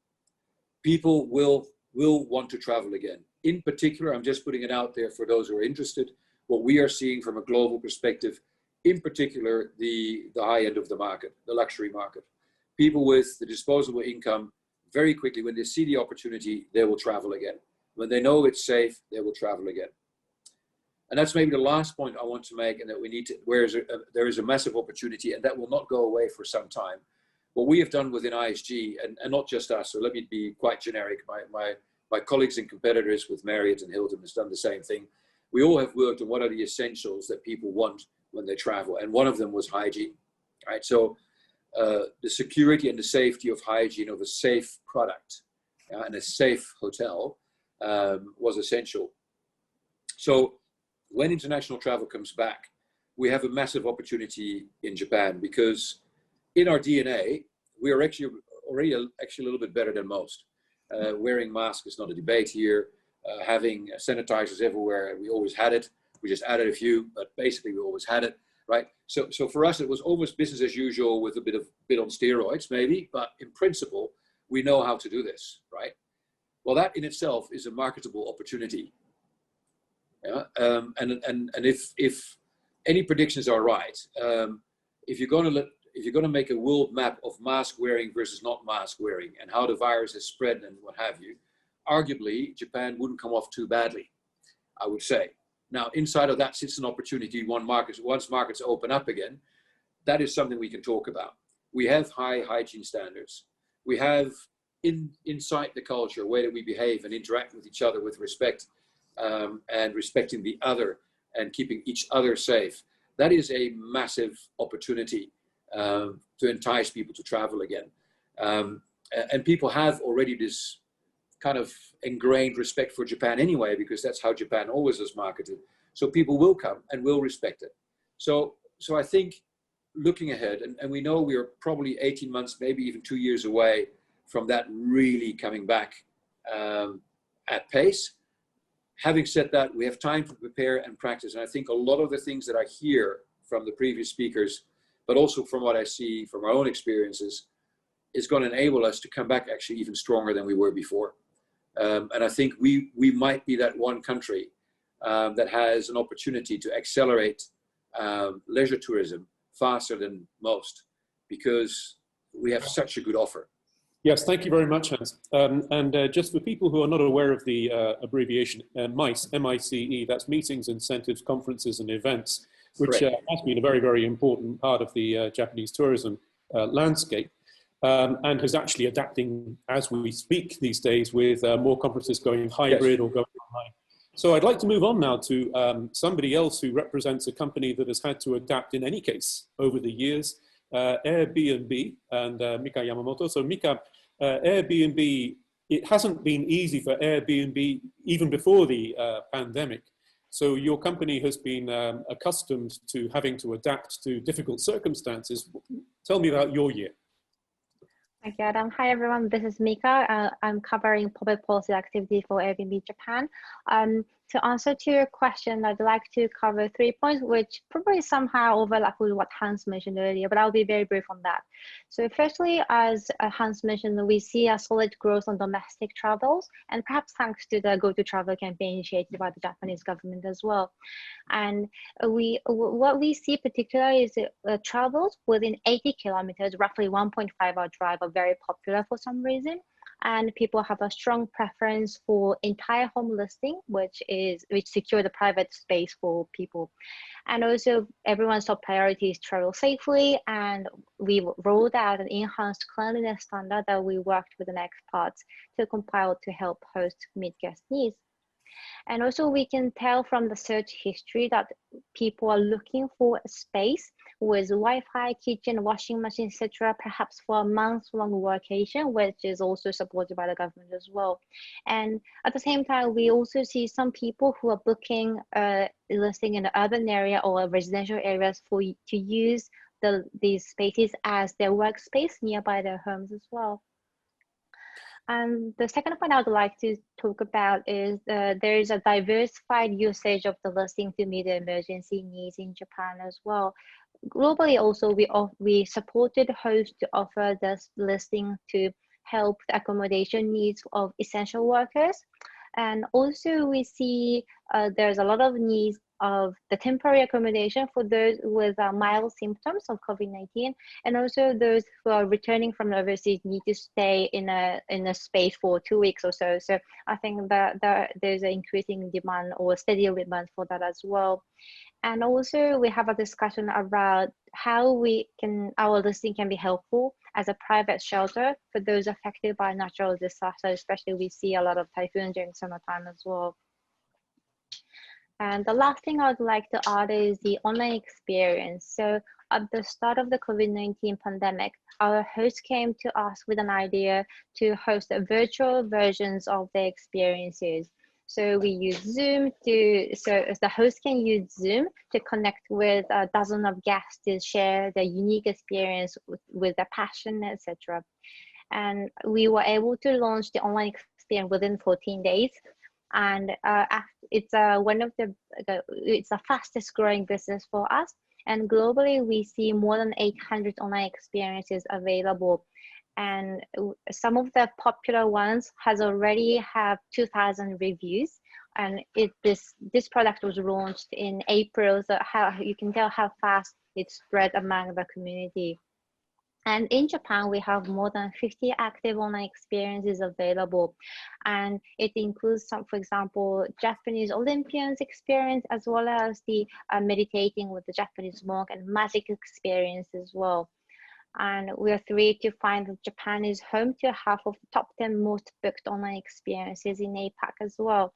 People will want to travel again. In particular, I'm just putting it out there for those who are interested, what we are seeing from a global perspective, in particular, the high end of the market, the luxury market. People with the disposable income, very quickly, when they see the opportunity, they will travel again. When they know it's safe, they will travel again. And that's maybe the last point I want to make, and that we need to, there is a massive opportunity, and that will not go away for some time. What we have done within ISG, and not just us, so let me be quite generic, my colleagues and competitors with Marriott and Hilton has done the same thing. We all have worked on what are the essentials that people want when they travel, and one of them was hygiene, right? So the security and the safety of hygiene of a safe product and a safe hotel was essential. So when international travel comes back, we have a massive opportunity in Japan, because in our DNA, we are actually already a little bit better than most. Wearing masks is not a debate here. Having sanitizers everywhere, we always had it. We just added a few, but basically we always had it, right? So for us, it was almost business as usual with a bit on steroids maybe, but in principle, we know how to do this, right? Well, that in itself is a marketable opportunity. Yeah, and if any predictions are right, if you're going to make a world map of mask wearing versus not mask wearing and how the virus has spread and what have you, arguably Japan wouldn't come off too badly, I would say. Now, inside of that sits an opportunity. Once markets open up again, that is something we can talk about. We have high hygiene standards. We have inside the culture, way that we behave and interact with each other with respect, and respecting the other and keeping each other safe. That is a massive opportunity to entice people to travel again. And people have already this kind of ingrained respect for Japan anyway, because that's how Japan always is marketed. So people will come and will respect it. So I think looking ahead, and we know we are probably 18 months, maybe even 2 years away from that really coming back at pace. Having said that, we have time to prepare and practice. And I think a lot of the things that I hear from the previous speakers, but also from what I see from our own experiences, is going to enable us to come back actually even stronger than we were before. And I think we might be that one country that has an opportunity to accelerate leisure tourism faster than most, because we have such a good offer. Yes, thank you very much, Hans. Just for people who are not aware of the abbreviation, MICE, M-I-C-E, that's Meetings, Incentives, Conferences and Events, which has been a very, very important part of the Japanese tourism landscape, and is actually adapting as we speak these days, with more conferences going hybrid or going online. So I'd like to move on now to somebody else who represents a company that has had to adapt in any case over the years, Airbnb, and Mika Yamamoto. So Mika, Airbnb, it hasn't been easy for Airbnb even before the pandemic. So your company has been accustomed to having to adapt to difficult circumstances. Tell me about your year. Thank you, Adam. Hi, everyone. This is Mika. I'm covering public policy activity for Airbnb Japan. To answer to your question, I'd like to cover 3 points, which probably somehow overlap with what Hans mentioned earlier, but I'll be very brief on that. So firstly, as Hans mentioned, we see a solid growth on domestic travels, and perhaps thanks to the GoTo travel campaign initiated by the Japanese government as well. And what we see particularly is travels within 80 kilometers, roughly 1.5-hour drive, are very popular for some reason. And people have a strong preference for entire home listing, which secure the private space for people. And also everyone's top priority is travel safely. And we rolled out an enhanced cleanliness standard that we worked with the experts to compile to help hosts meet guest needs. And also we can tell from the search history that people are looking for a space with Wi-Fi, kitchen, washing machine, etc., perhaps for a month-long vacation, which is also supported by the government as well. And at the same time, we also see some people who are booking listing in the urban area or residential areas to use these spaces as their workspace nearby their homes as well. And the second point I would like to talk about is there is a diversified usage of the listing to meet the emergency needs in Japan as well. Globally also, we supported hosts to offer this listing to help the accommodation needs of essential workers. And also we see there's a lot of needs of the temporary accommodation for those with mild symptoms of COVID-19, and also those who are returning from overseas need to stay in a space for 2 weeks or so. So I think that there's an increasing demand or steady demand for that as well. And also we have a discussion about how our listing can be helpful as a private shelter for those affected by natural disaster, especially we see a lot of typhoons during summertime as well. And the last thing I would like to add is the online experience. So at the start of the COVID-19 pandemic, our host came to us with an idea to host virtual versions of their experiences. So we use Zoom so the host can use Zoom to connect with a dozen of guests to share their unique experience with their passion, etc. And we were able to launch the online experience within 14 days. And it's it's the fastest growing business for us. And globally, we see more than 800 online experiences available. And some of the popular ones has already have 2,000 reviews. And this product was launched in April, so you can tell how fast it spread among the community. And in Japan, we have more than 50 active online experiences available. And it includes some, for example, Japanese Olympians experience, as well as the meditating with the Japanese monk and magic experience as well. And we are thrilled to find that Japan is home to half of the top 10 most booked online experiences in APAC as well.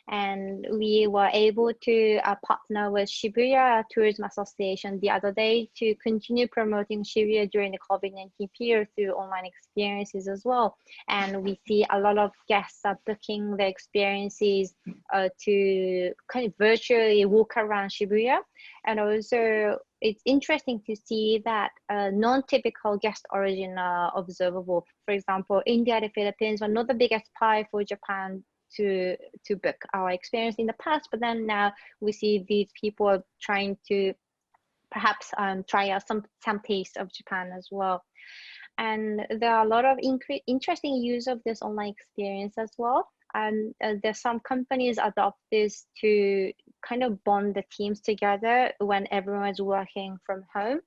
And we were able to partner with Shibuya Tourism Association the other day to continue promoting Shibuya during the COVID-19 period through online experiences as well. And we see a lot of guests are booking their experiences to kind of virtually walk around Shibuya. And also it's interesting to see that non-typical guest origin are observable. For example, India and the Philippines were not the biggest pie for Japan to book our experience in the past, but then now we see these people trying to perhaps try out some taste of Japan as well. And there are a lot of interesting use of this online experience as well. And there's some companies adopt this to kind of bond the teams together when everyone is working from home.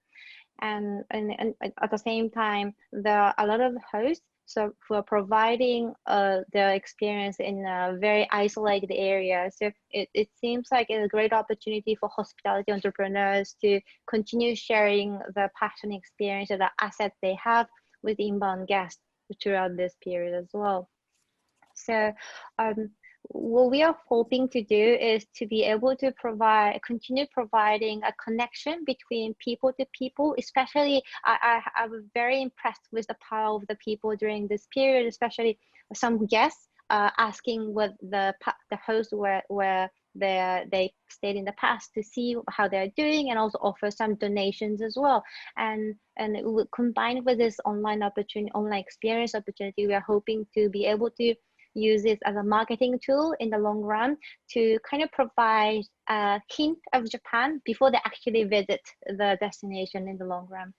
And at the same time, there are a lot of hosts who are providing their experience in a very isolated area. So it seems like a great opportunity for hospitality entrepreneurs to continue sharing the passion experience and the assets they have with inbound guests throughout this period as well. So what we are hoping to do is to be able to continue providing a connection between people to people. Especially, I was very impressed with the power of the people during this period, especially some guests asking what the host where they stayed in the past to see how they're doing, and also offer some donations as well. And combined with this online experience opportunity, we are hoping to be able to use it as a marketing tool in the long run to kind of provide a hint of Japan before they actually visit the destination in the long run.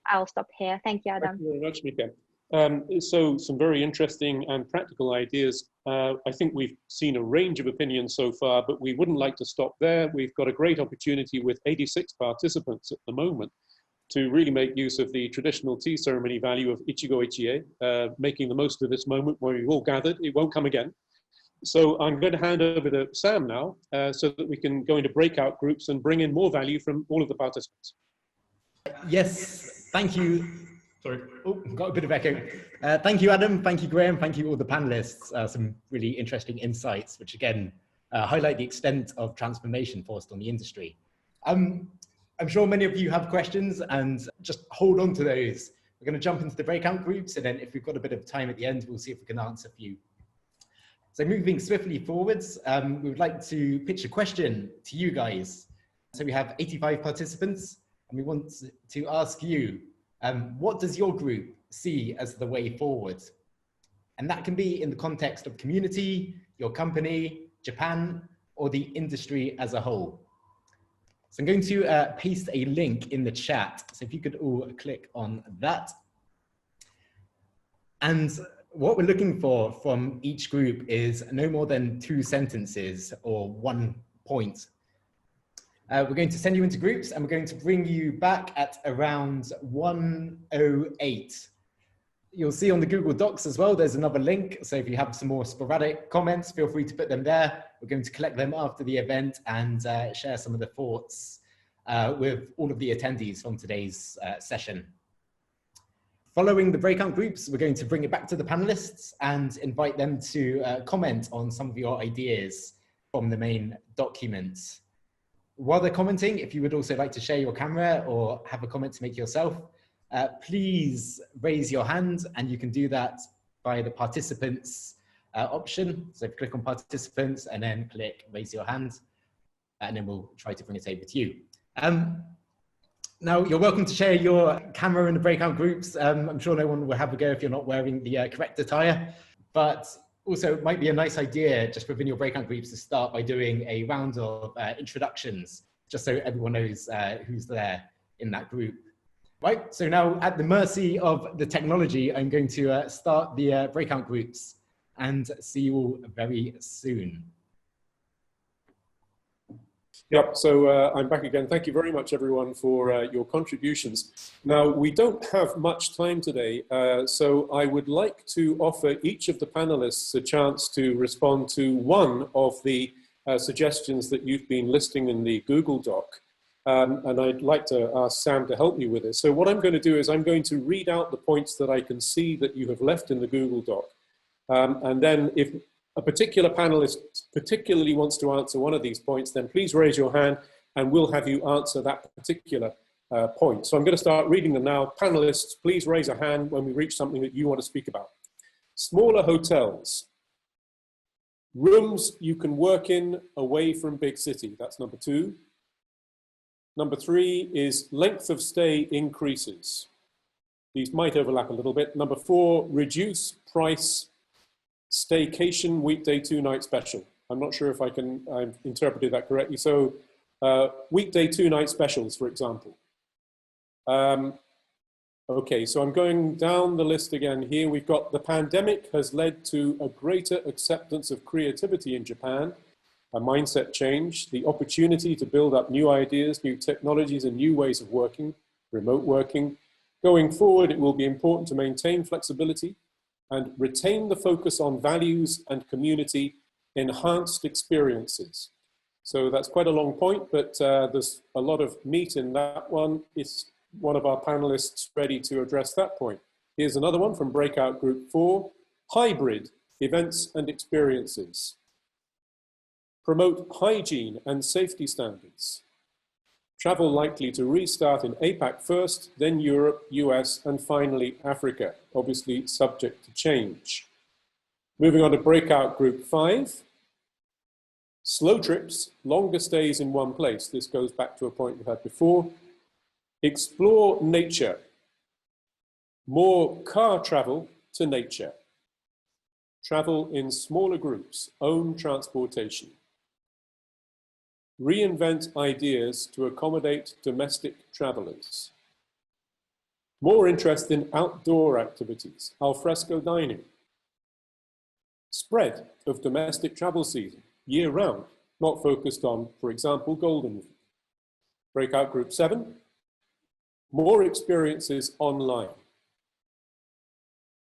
I'll stop here. Thank you, Adam. Thank you very much, Mika. So some very interesting and practical ideas. I think we've seen a range of opinions so far, but we wouldn't like to stop there. We've got a great opportunity with 86 participants at the moment to really make use of the traditional tea ceremony value of Ichigo Ichie, making the most of this moment where we've all gathered. It won't come again. So I'm going to hand over to Sam now, so that we can go into breakout groups and bring in more value from all of the participants. Yes, thank you. Sorry, oh, got a bit of echo. Thank you, Adam. Thank you, Graham. Thank you, all the panelists. Some really interesting insights, which again, highlight the extent of transformation forced on the industry. I'm sure many of you have questions, and just hold on to those. We're going to jump into the breakout groups, and then if we've got a bit of time at the end, we'll see if we can answer a few. So moving swiftly forwards, we would like to pitch a question to you guys. So we have 85 participants, and we want to ask you, what does your group see as the way forward? And that can be in the context of community, your company, Japan, or the industry as a whole. So I'm going to paste a link in the chat. So if you could all click on that. And what we're looking for from each group is no more than 2 sentences or 1 point. We're going to send you into groups, and we're going to bring you back at around 1:08. You'll see on the Google Docs as well, there's another link. So if you have some more sporadic comments, feel free to put them there. We're going to collect them after the event and share some of the thoughts with all of the attendees from today's session. Following the breakout groups, we're going to bring it back to the panelists and invite them to comment on some of your ideas from the main document. While they're commenting, if you would also like to share your camera or have a comment to make yourself, please raise your hand, and you can do that by the participants option. So click on participants and then click raise your hand, and then we'll try to bring it over to you. Now, you're welcome to share your camera in the breakout groups. I'm sure no one will have a go if you're not wearing the correct attire, but also it might be a nice idea just within your breakout groups to start by doing a round of introductions, just so everyone knows who's there in that group. Right, so now at the mercy of the technology, I'm going to start the breakout groups, and see you all very soon. Yep, so I'm back again. Thank you very much, everyone, for your contributions. Now, we don't have much time today, so I would like to offer each of the panelists a chance to respond to one of the suggestions that you've been listing in the Google Doc. And I'd like to ask Sam to help me with this. So what I'm going to do is I'm going to read out the points that I can see that you have left in the Google Doc. And then if a particular panelist particularly wants to answer one of these points, then please raise your hand and we'll have you answer that particular point. So I'm going to start reading them now. Panelists, please raise a hand when we reach something that you want to speak about. Smaller hotels. Rooms you can work in away from big city. That's number 2. Number 3 is length of stay increases. These might overlap a little bit. Number 4, reduce price staycation weekday 2-night special. I'm not sure if I've interpreted that correctly. So weekday 2-night specials, for example. Okay, so I'm going down the list again here. We've got the pandemic has led to a greater acceptance of creativity in Japan, a mindset change, the opportunity to build up new ideas, new technologies, and new ways of working, remote working. Going forward, it will be important to maintain flexibility and retain the focus on values and community enhanced experiences. So that's quite a long point, but there's a lot of meat in that one. Is one of our panelists ready to address that point? Here's another one from Breakout Group 4, hybrid events and experiences. Promote hygiene and safety standards. Travel likely to restart in APAC first, then Europe, US, and finally Africa, obviously subject to change. Moving on to Breakout Group 5. Slow trips, longer stays in one place. This goes back to a point we had before. Explore nature. More car travel to nature. Travel in smaller groups, own transportation. Reinvent ideas to accommodate domestic travelers. More interest in outdoor activities, alfresco dining. Spread of domestic travel season, year-round, not focused on, for example, Golden Week. Breakout Group 7, more experiences online.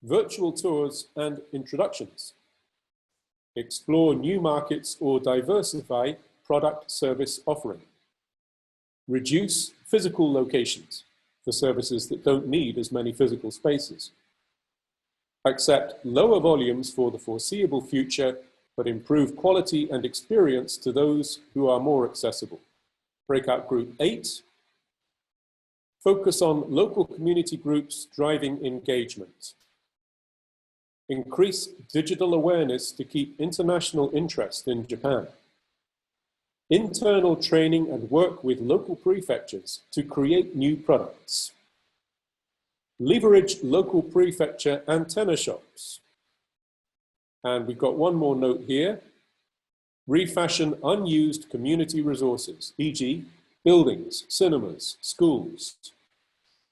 Virtual tours and introductions. Explore new markets or diversify product service offering. Reduce physical locations for services that don't need as many physical spaces. Accept lower volumes for the foreseeable future but improve quality and experience to those who are more accessible. Breakout Group 8, focus on local community groups driving engagement. Increase digital awareness to keep international interest in Japan. Internal training and work with local prefectures to create new products. Leverage local prefecture antenna shops. And we've got one more note here. Refashion unused community resources, e.g. buildings, cinemas, schools.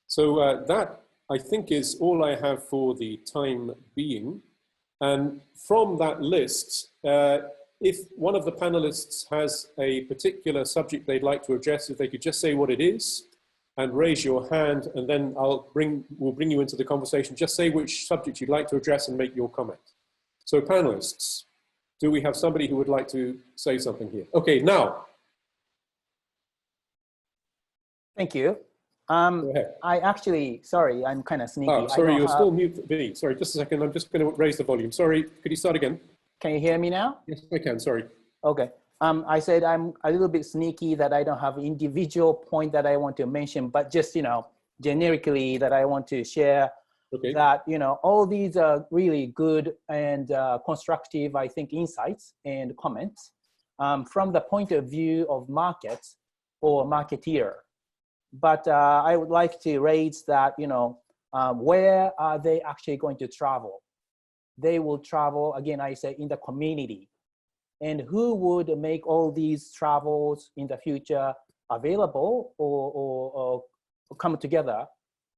So that, I think, is all I have for the time being. And from that list, if one of the panelists has a particular subject they'd like to address, if they could just say what it is and raise your hand, and then we'll bring you into the conversation. Just say which subject you'd like to address and make your comment. So panelists, do we have somebody who would like to say something here? Okay, now. Thank you. Go ahead. I actually, sorry, I'm kind of sneaky. Oh, sorry, you're still mute, V. Sorry, just a second. I'm just going to raise the volume. Sorry, could you start again? Can you hear me now? Yes, I can, sorry. Okay. I said I'm a little bit sneaky that I don't have individual point that I want to mention, but just, you know, generically that I want to share that, you know, all these are really good and constructive, I think, insights and comments from the point of view of markets or marketeer. But I would like to raise that, you know, where are they actually going to travel? They will travel, again, I say, in the community. And who would make all these travels in the future available or come together?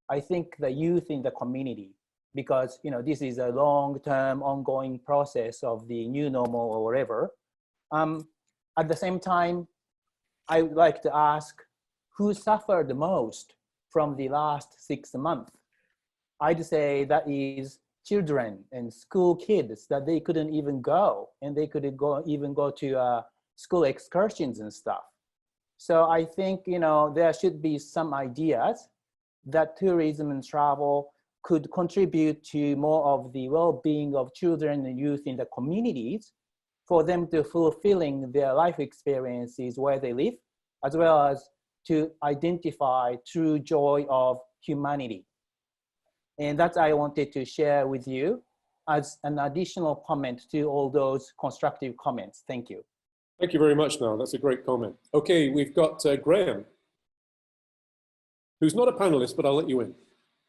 I think the youth in the community, because, you know, this is a long-term ongoing process of the new normal or whatever. At the same time, I would like to ask, who suffered the most from the last 6 months? I'd say that is children and school kids, that they couldn't even go, and they couldn't even go to school excursions and stuff. So I think, you know, there should be some ideas that tourism and travel could contribute to more of the well-being of children and youth in the communities, for them to fulfilling their life experiences where they live, as well as to identify true joy of humanity. And that's I wanted to share with you as an additional comment to all those constructive comments. Thank you. Thank you very much, Niall. That's a great comment. Okay, we've got Graham, who's not a panelist, but I'll let you in.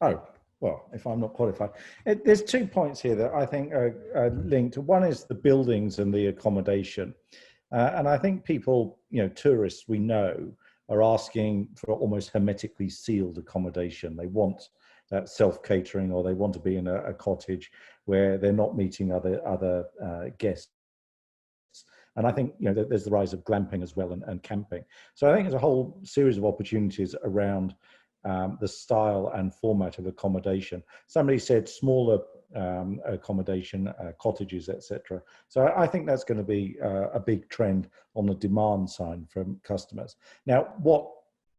Oh, well, if I'm not qualified. There's 2 points here that I think are linked. One is the buildings and the accommodation. And I think people, you know, tourists we know, are asking for almost hermetically sealed accommodation. They want that self-catering, or they want to be in a cottage where they're not meeting other guests. And I think, you know, there's the rise of glamping as well, and camping. So I think there's a whole series of opportunities around the style and format of accommodation. Somebody said smaller accommodation, cottages, etc. So I think that's going to be a big trend on the demand side from customers. Now, what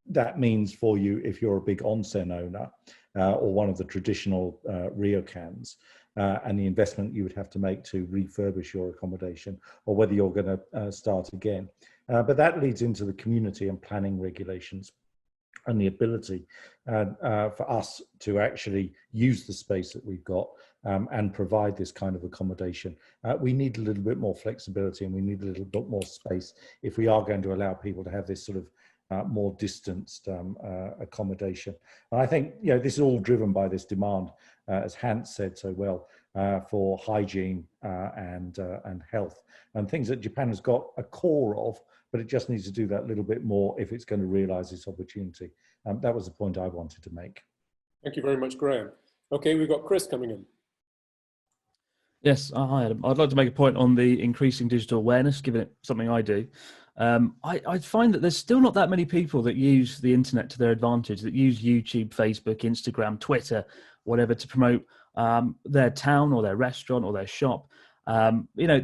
that means for you if you're a big onsen owner or one of the traditional ryokans, and the investment you would have to make to refurbish your accommodation, or whether you're going to start again. But that leads into the community and planning regulations, and the ability for us to actually use the space that we've got and provide this kind of accommodation. We need a little bit more flexibility, and we need a little bit more space if we are going to allow people to have this sort of more distanced accommodation. And I think, you know, this is all driven by this demand, as Hans said so well, for hygiene and health, and things that Japan has got a core of, but it just needs to do that little bit more if it's going to realize this opportunity. That was the point I wanted to make. Thank you very much, Graham. Okay, we've got Chris coming in. Yes, hi Adam. I'd like to make a point on the increasing digital awareness, given it something I do. I find that there's still not that many people that use the internet to their advantage, that use YouTube, Facebook, Instagram, Twitter, whatever, to promote their town or their restaurant or their shop. You know,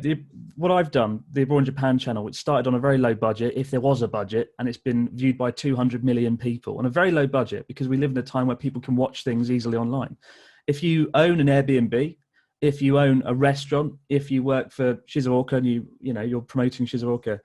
what I've done, the Abroad in Japan channel, it started on a very low budget, if there was a budget, and it's been viewed by 200 million people on a very low budget, because we live in a time where people can watch things easily online. If you own an Airbnb, if you own a restaurant, if you work for Shizuoka and you're promoting Shizuoka,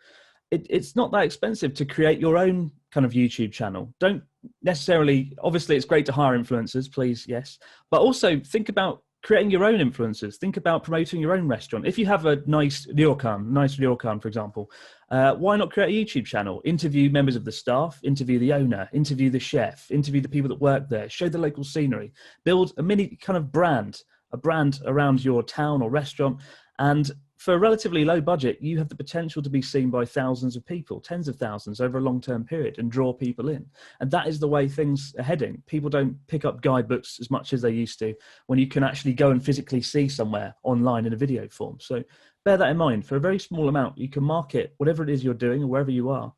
it's not that expensive to create your own kind of YouTube channel. Don't necessarily, obviously it's great to hire influencers, please, yes. But also think about creating your own influencers. Think about promoting your own restaurant. If you have a nice ryokan, for example, why not create a YouTube channel? Interview members of the staff, interview the owner, interview the chef, interview the people that work there, show the local scenery, build a mini kind of brand, a brand around your town or restaurant. And for a relatively low budget, you have the potential to be seen by thousands of people, tens of thousands over a long-term period, and draw people in. And that is the way things are heading. People don't pick up guidebooks as much as they used to when you can actually go and physically see somewhere online in a video form. So bear that in mind. For a very small amount, you can market whatever it is you're doing or wherever you are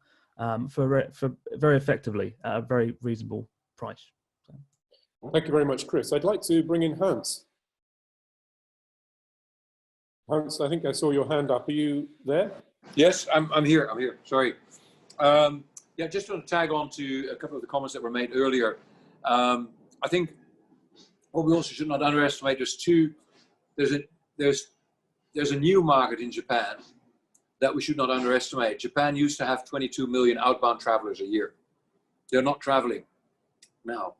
for very effectively at a very reasonable price. So. Thank you very much, Chris. I'd like to bring in Hans. Hans, I think I saw your hand up. Are you there? Yes, I'm here. I'm here. Sorry. Yeah, just want to tag on to a couple of the comments that were made earlier. I think what we also should not underestimate, there's a new market in Japan that we should not underestimate. Japan used to have 22 million outbound travelers a year. They're not traveling now.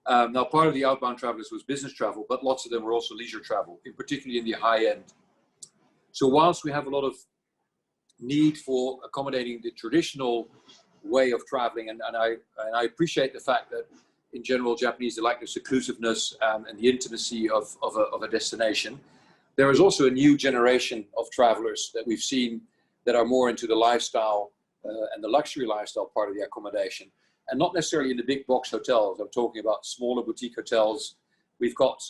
Now, part of the outbound travelers was business travel, but lots of them were also leisure travel, particularly in the high end. So whilst we have a lot of need for accommodating the traditional way of traveling, and I appreciate the fact that in general Japanese they like the seclusiveness and the intimacy of a destination, there is also a new generation of travelers that we've seen that are more into the lifestyle and the luxury lifestyle part of the accommodation, and not necessarily in the big box hotels. I'm talking about smaller boutique hotels. We've got,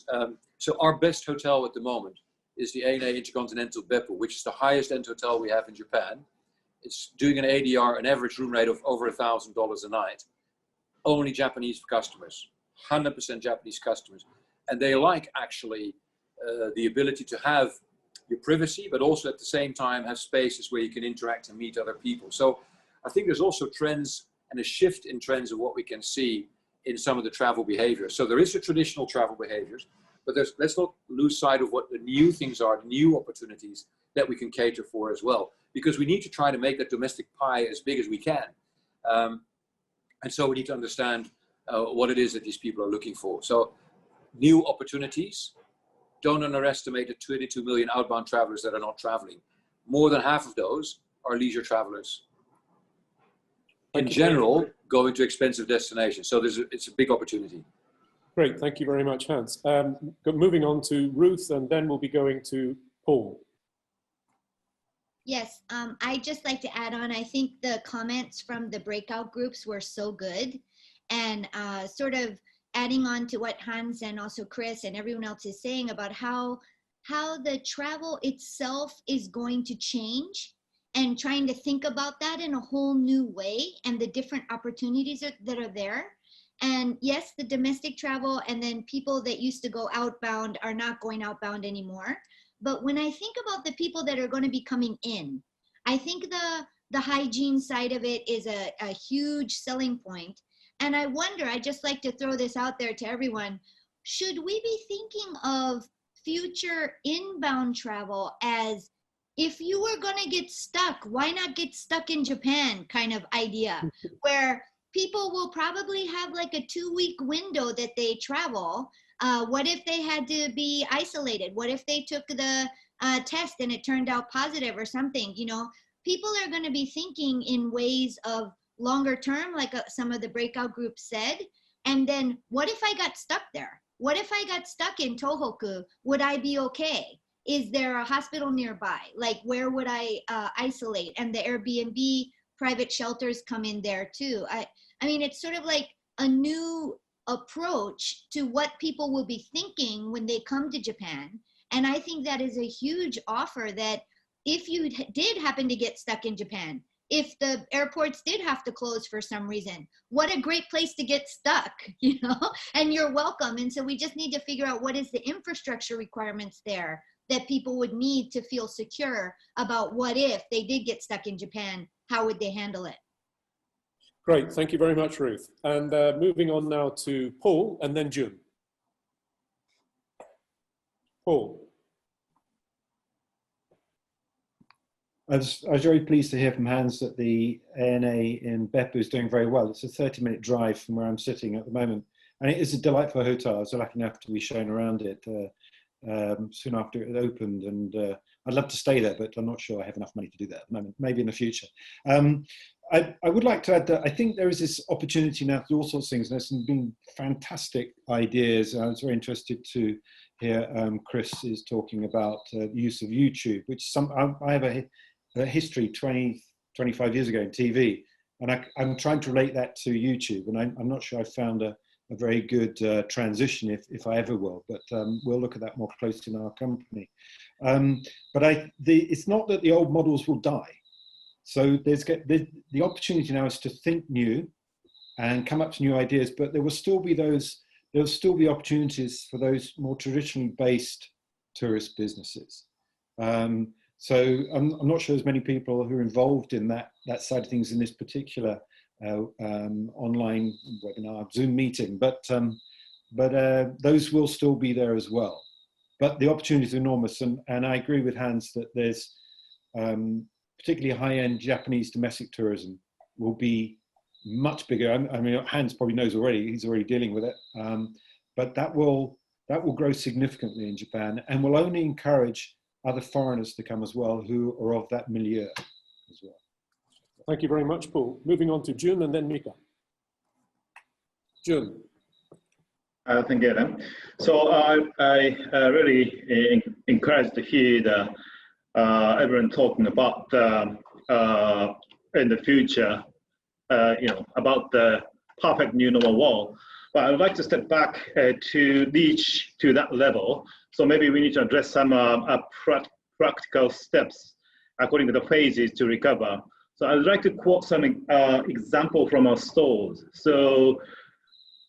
so our best hotel at the moment is the ANA Intercontinental Beppu, which is the highest end hotel we have in Japan. It's doing an ADR, an average room rate of over $1,000 a night. Only Japanese customers, 100% Japanese customers. And they like actually the ability to have your privacy, but also at the same time have spaces where you can interact and meet other people. So I think there's also trends and a shift in trends of what we can see in some of the travel behaviors. So there is the traditional travel behaviors, but let's not lose sight of what the new things are, the new opportunities that we can cater for as well, because we need to try to make that domestic pie as big as we can. And so we need to understand what it is that these people are looking for. So new opportunities, don't underestimate the 22 million outbound travelers that are not traveling. More than half of those are leisure travelers. In general, going to expensive destinations. So it's a big opportunity. Great, thank you very much, Hans. Moving on to Ruth, and then we'll be going to Paul. Yes, I'd just like to add on, I think the comments from the breakout groups were so good, and sort of adding on to what Hans and also Chris and everyone else is saying about how the travel itself is going to change, and trying to think about that in a whole new way and the different opportunities that are there. And yes, the domestic travel and then people that used to go outbound are not going outbound anymore. But when I think about the people that are going to be coming in, I think the hygiene side of it is a huge selling point. And I wonder, I just like to throw this out there to everyone, should we be thinking of future inbound travel as, if you were going to get stuck, why not get stuck in Japan kind of idea, where people will probably have like a 2-week window that they travel. What if they had to be isolated? What if they took the test and it turned out positive or something? You know, people are going to be thinking in ways of longer term, like some of the breakout groups said. And then what if I got stuck there? What if I got stuck in Tohoku? Would I be okay? Is there a hospital nearby? Like, where would I isolate? And the Airbnb private shelters come in there too. I mean, it's sort of like a new approach to what people will be thinking when they come to Japan. And I think that is a huge offer, that if you did happen to get stuck in Japan, if the airports did have to close for some reason, what a great place to get stuck, you know, and you're welcome. And so we just need to figure out what is the infrastructure requirements there that people would need to feel secure about what if they did get stuck in Japan, how would they handle it? Great, thank you very much, Ruth. And moving on now to Paul and then June. Paul. I was very pleased to hear from Hans that the ANA in Beppu is doing very well. It's a 30-minute drive from where I'm sitting at the moment. And it is a delightful hotel. I was lucky enough to be shown around it soon after it opened. And I'd love to stay there, but I'm not sure I have enough money to do that at the moment, maybe in the future. I would like to add that I think there is this opportunity now to do all sorts of things. There's been fantastic ideas. I was very interested to hear Chris is talking about the use of YouTube, which I have a history 25 years ago in TV, and I'm trying to relate that to YouTube, and I'm not sure I found a very good transition if I ever will, but we'll look at that more closely in our company. But it's not that the old models will die. So the opportunity now is to think new and come up to new ideas, but there will still be opportunities for those more traditionally based tourist businesses. So I'm not sure there's many people who are involved in that side of things in this particular online webinar, Zoom meeting, but those will still be there as well. But the opportunity is enormous, and I agree with Hans that there's particularly high-end Japanese domestic tourism will be much bigger. I mean, Hans probably knows already; he's already dealing with it. But that will grow significantly in Japan, and will only encourage other foreigners to come as well who are of that milieu as well. Thank you very much, Paul. Moving on to Jun and then Mika. Jun. Thank you, Adam. So I really encouraged to hear everyone talking about in the future, about the perfect new normal world. But I would like to step back to reach to that level. So maybe we need to address some practical steps according to the phases to recover. So I'd like to quote some example from our stores. So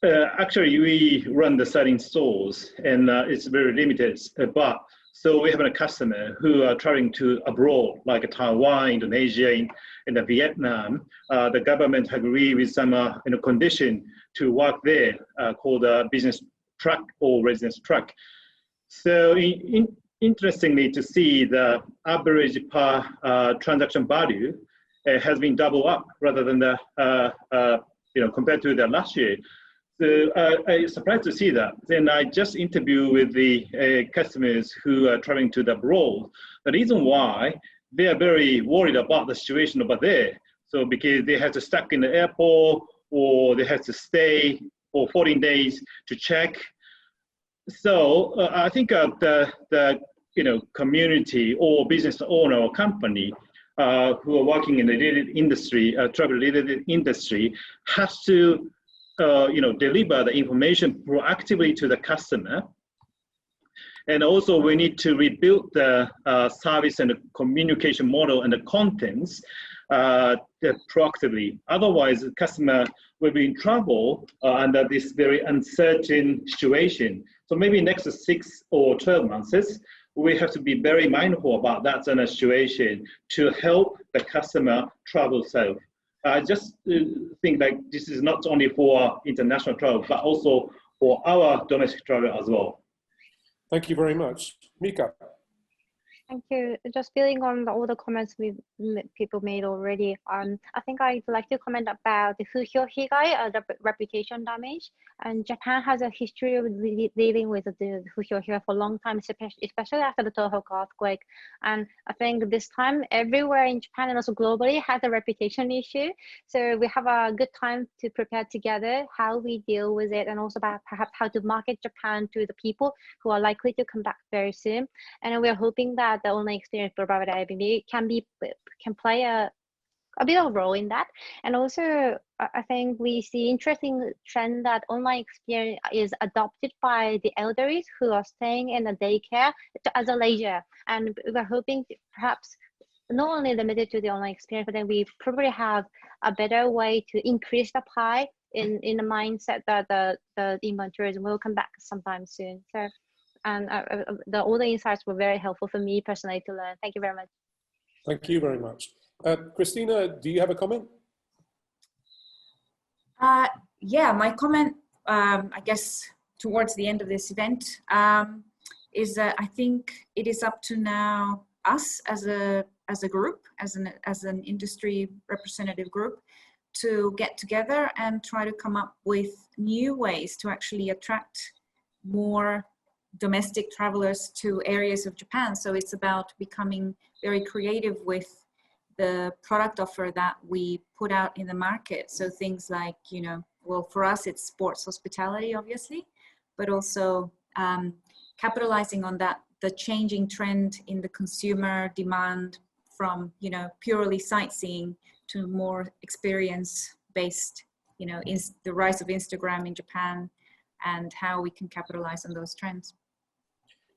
actually we run the selling stores, and it's very limited, but so we have a customer who are traveling to abroad, like Taiwan, Indonesia, and Vietnam. The government agreed with some condition to work there called a business track or residence track. So interestingly to see the average per transaction value has been double up rather than the compared to the last year. So I'm surprised to see that. Then I just interviewed with the customers who are traveling to the abroad. The reason why they are very worried about the situation over there. So because they have to stuck in the airport, or they have to stay for 14 days to check. So I think the community or business owner or company who are working in the related industry, travel-related industry, has to deliver the information proactively to the customer. And also we need to rebuild the service and the communication model and the contents proactively. Otherwise, the customer will be in trouble under this very uncertain situation. So maybe next 6 or 12 months, we have to be very mindful about that situation to help the customer travel safe. I just think like this is not only for international travel, but also for our domestic travel as well. Thank you very much. Mika. Thank you. Just building on all the comments people made already, I think I'd like to comment about the Fuhyo Higai, the reputation damage. And Japan has a history of dealing with the Fuhyo Higai for a long time, especially after the Tohoku earthquake. And I think this time, everywhere in Japan and also globally has a reputation issue. So we have a good time to prepare together how we deal with it, and also about perhaps how to market Japan to the people who are likely to come back very soon. And we're hoping that the online experience provided by Airbnb can play a bit of a role in that. And also, I think we see interesting trend that online experience is adopted by the elderly who are staying in a daycare as a leisure. And we're hoping to perhaps not only limited to the online experience, but then we probably have a better way to increase the pie in the mindset that the inbound tourism will come back sometime soon. So. And all the insights were very helpful for me personally to learn. Thank you very much. Thank you very much. Christina, do you have a comment? Yeah, my comment, I guess, towards the end of this event is that I think it is up to now us as a group, as an industry representative group, to get together and try to come up with new ways to actually attract more domestic travelers to areas of Japan. So it's about becoming very creative with the product offer that we put out in the market. So things like, you know, well, for us, it's sports hospitality, obviously, but also capitalizing on that, the changing trend in the consumer demand from, you know, purely sightseeing to more experience-based, you know, is the rise of Instagram in Japan and how we can capitalize on those trends.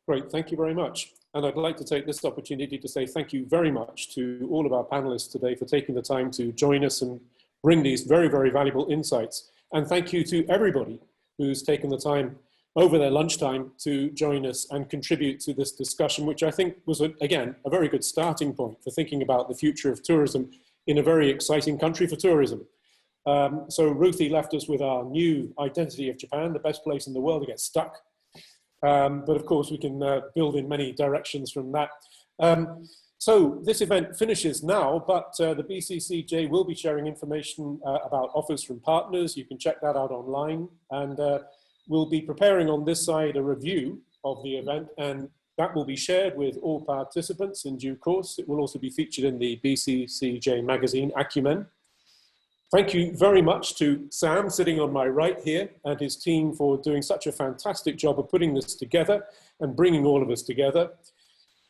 Great, thank you very much. And I'd like to take this opportunity to say thank you very much to all of our panelists today for taking the time to join us and bring these very, very valuable insights. And thank you to everybody who's taken the time over their lunchtime to join us and contribute to this discussion, which I think was, again, a very good starting point for thinking about the future of tourism in a very exciting country for tourism. So Ruthie left us with our new identity of Japan, the best place in the world to get stuck. But of course, we can build in many directions from that. So this event finishes now, but the BCCJ will be sharing information about offers from partners. You can check that out online. And we'll be preparing on this side a review of the event, and that will be shared with all participants in due course. It will also be featured in the BCCJ magazine, Acumen. Thank you very much to Sam, sitting on my right here, and his team for doing such a fantastic job of putting this together and bringing all of us together.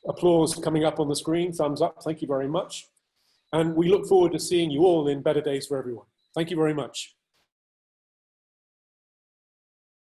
Applause coming up on the screen, thumbs up, thank you very much. And we look forward to seeing you all in better days for everyone. Thank you very much.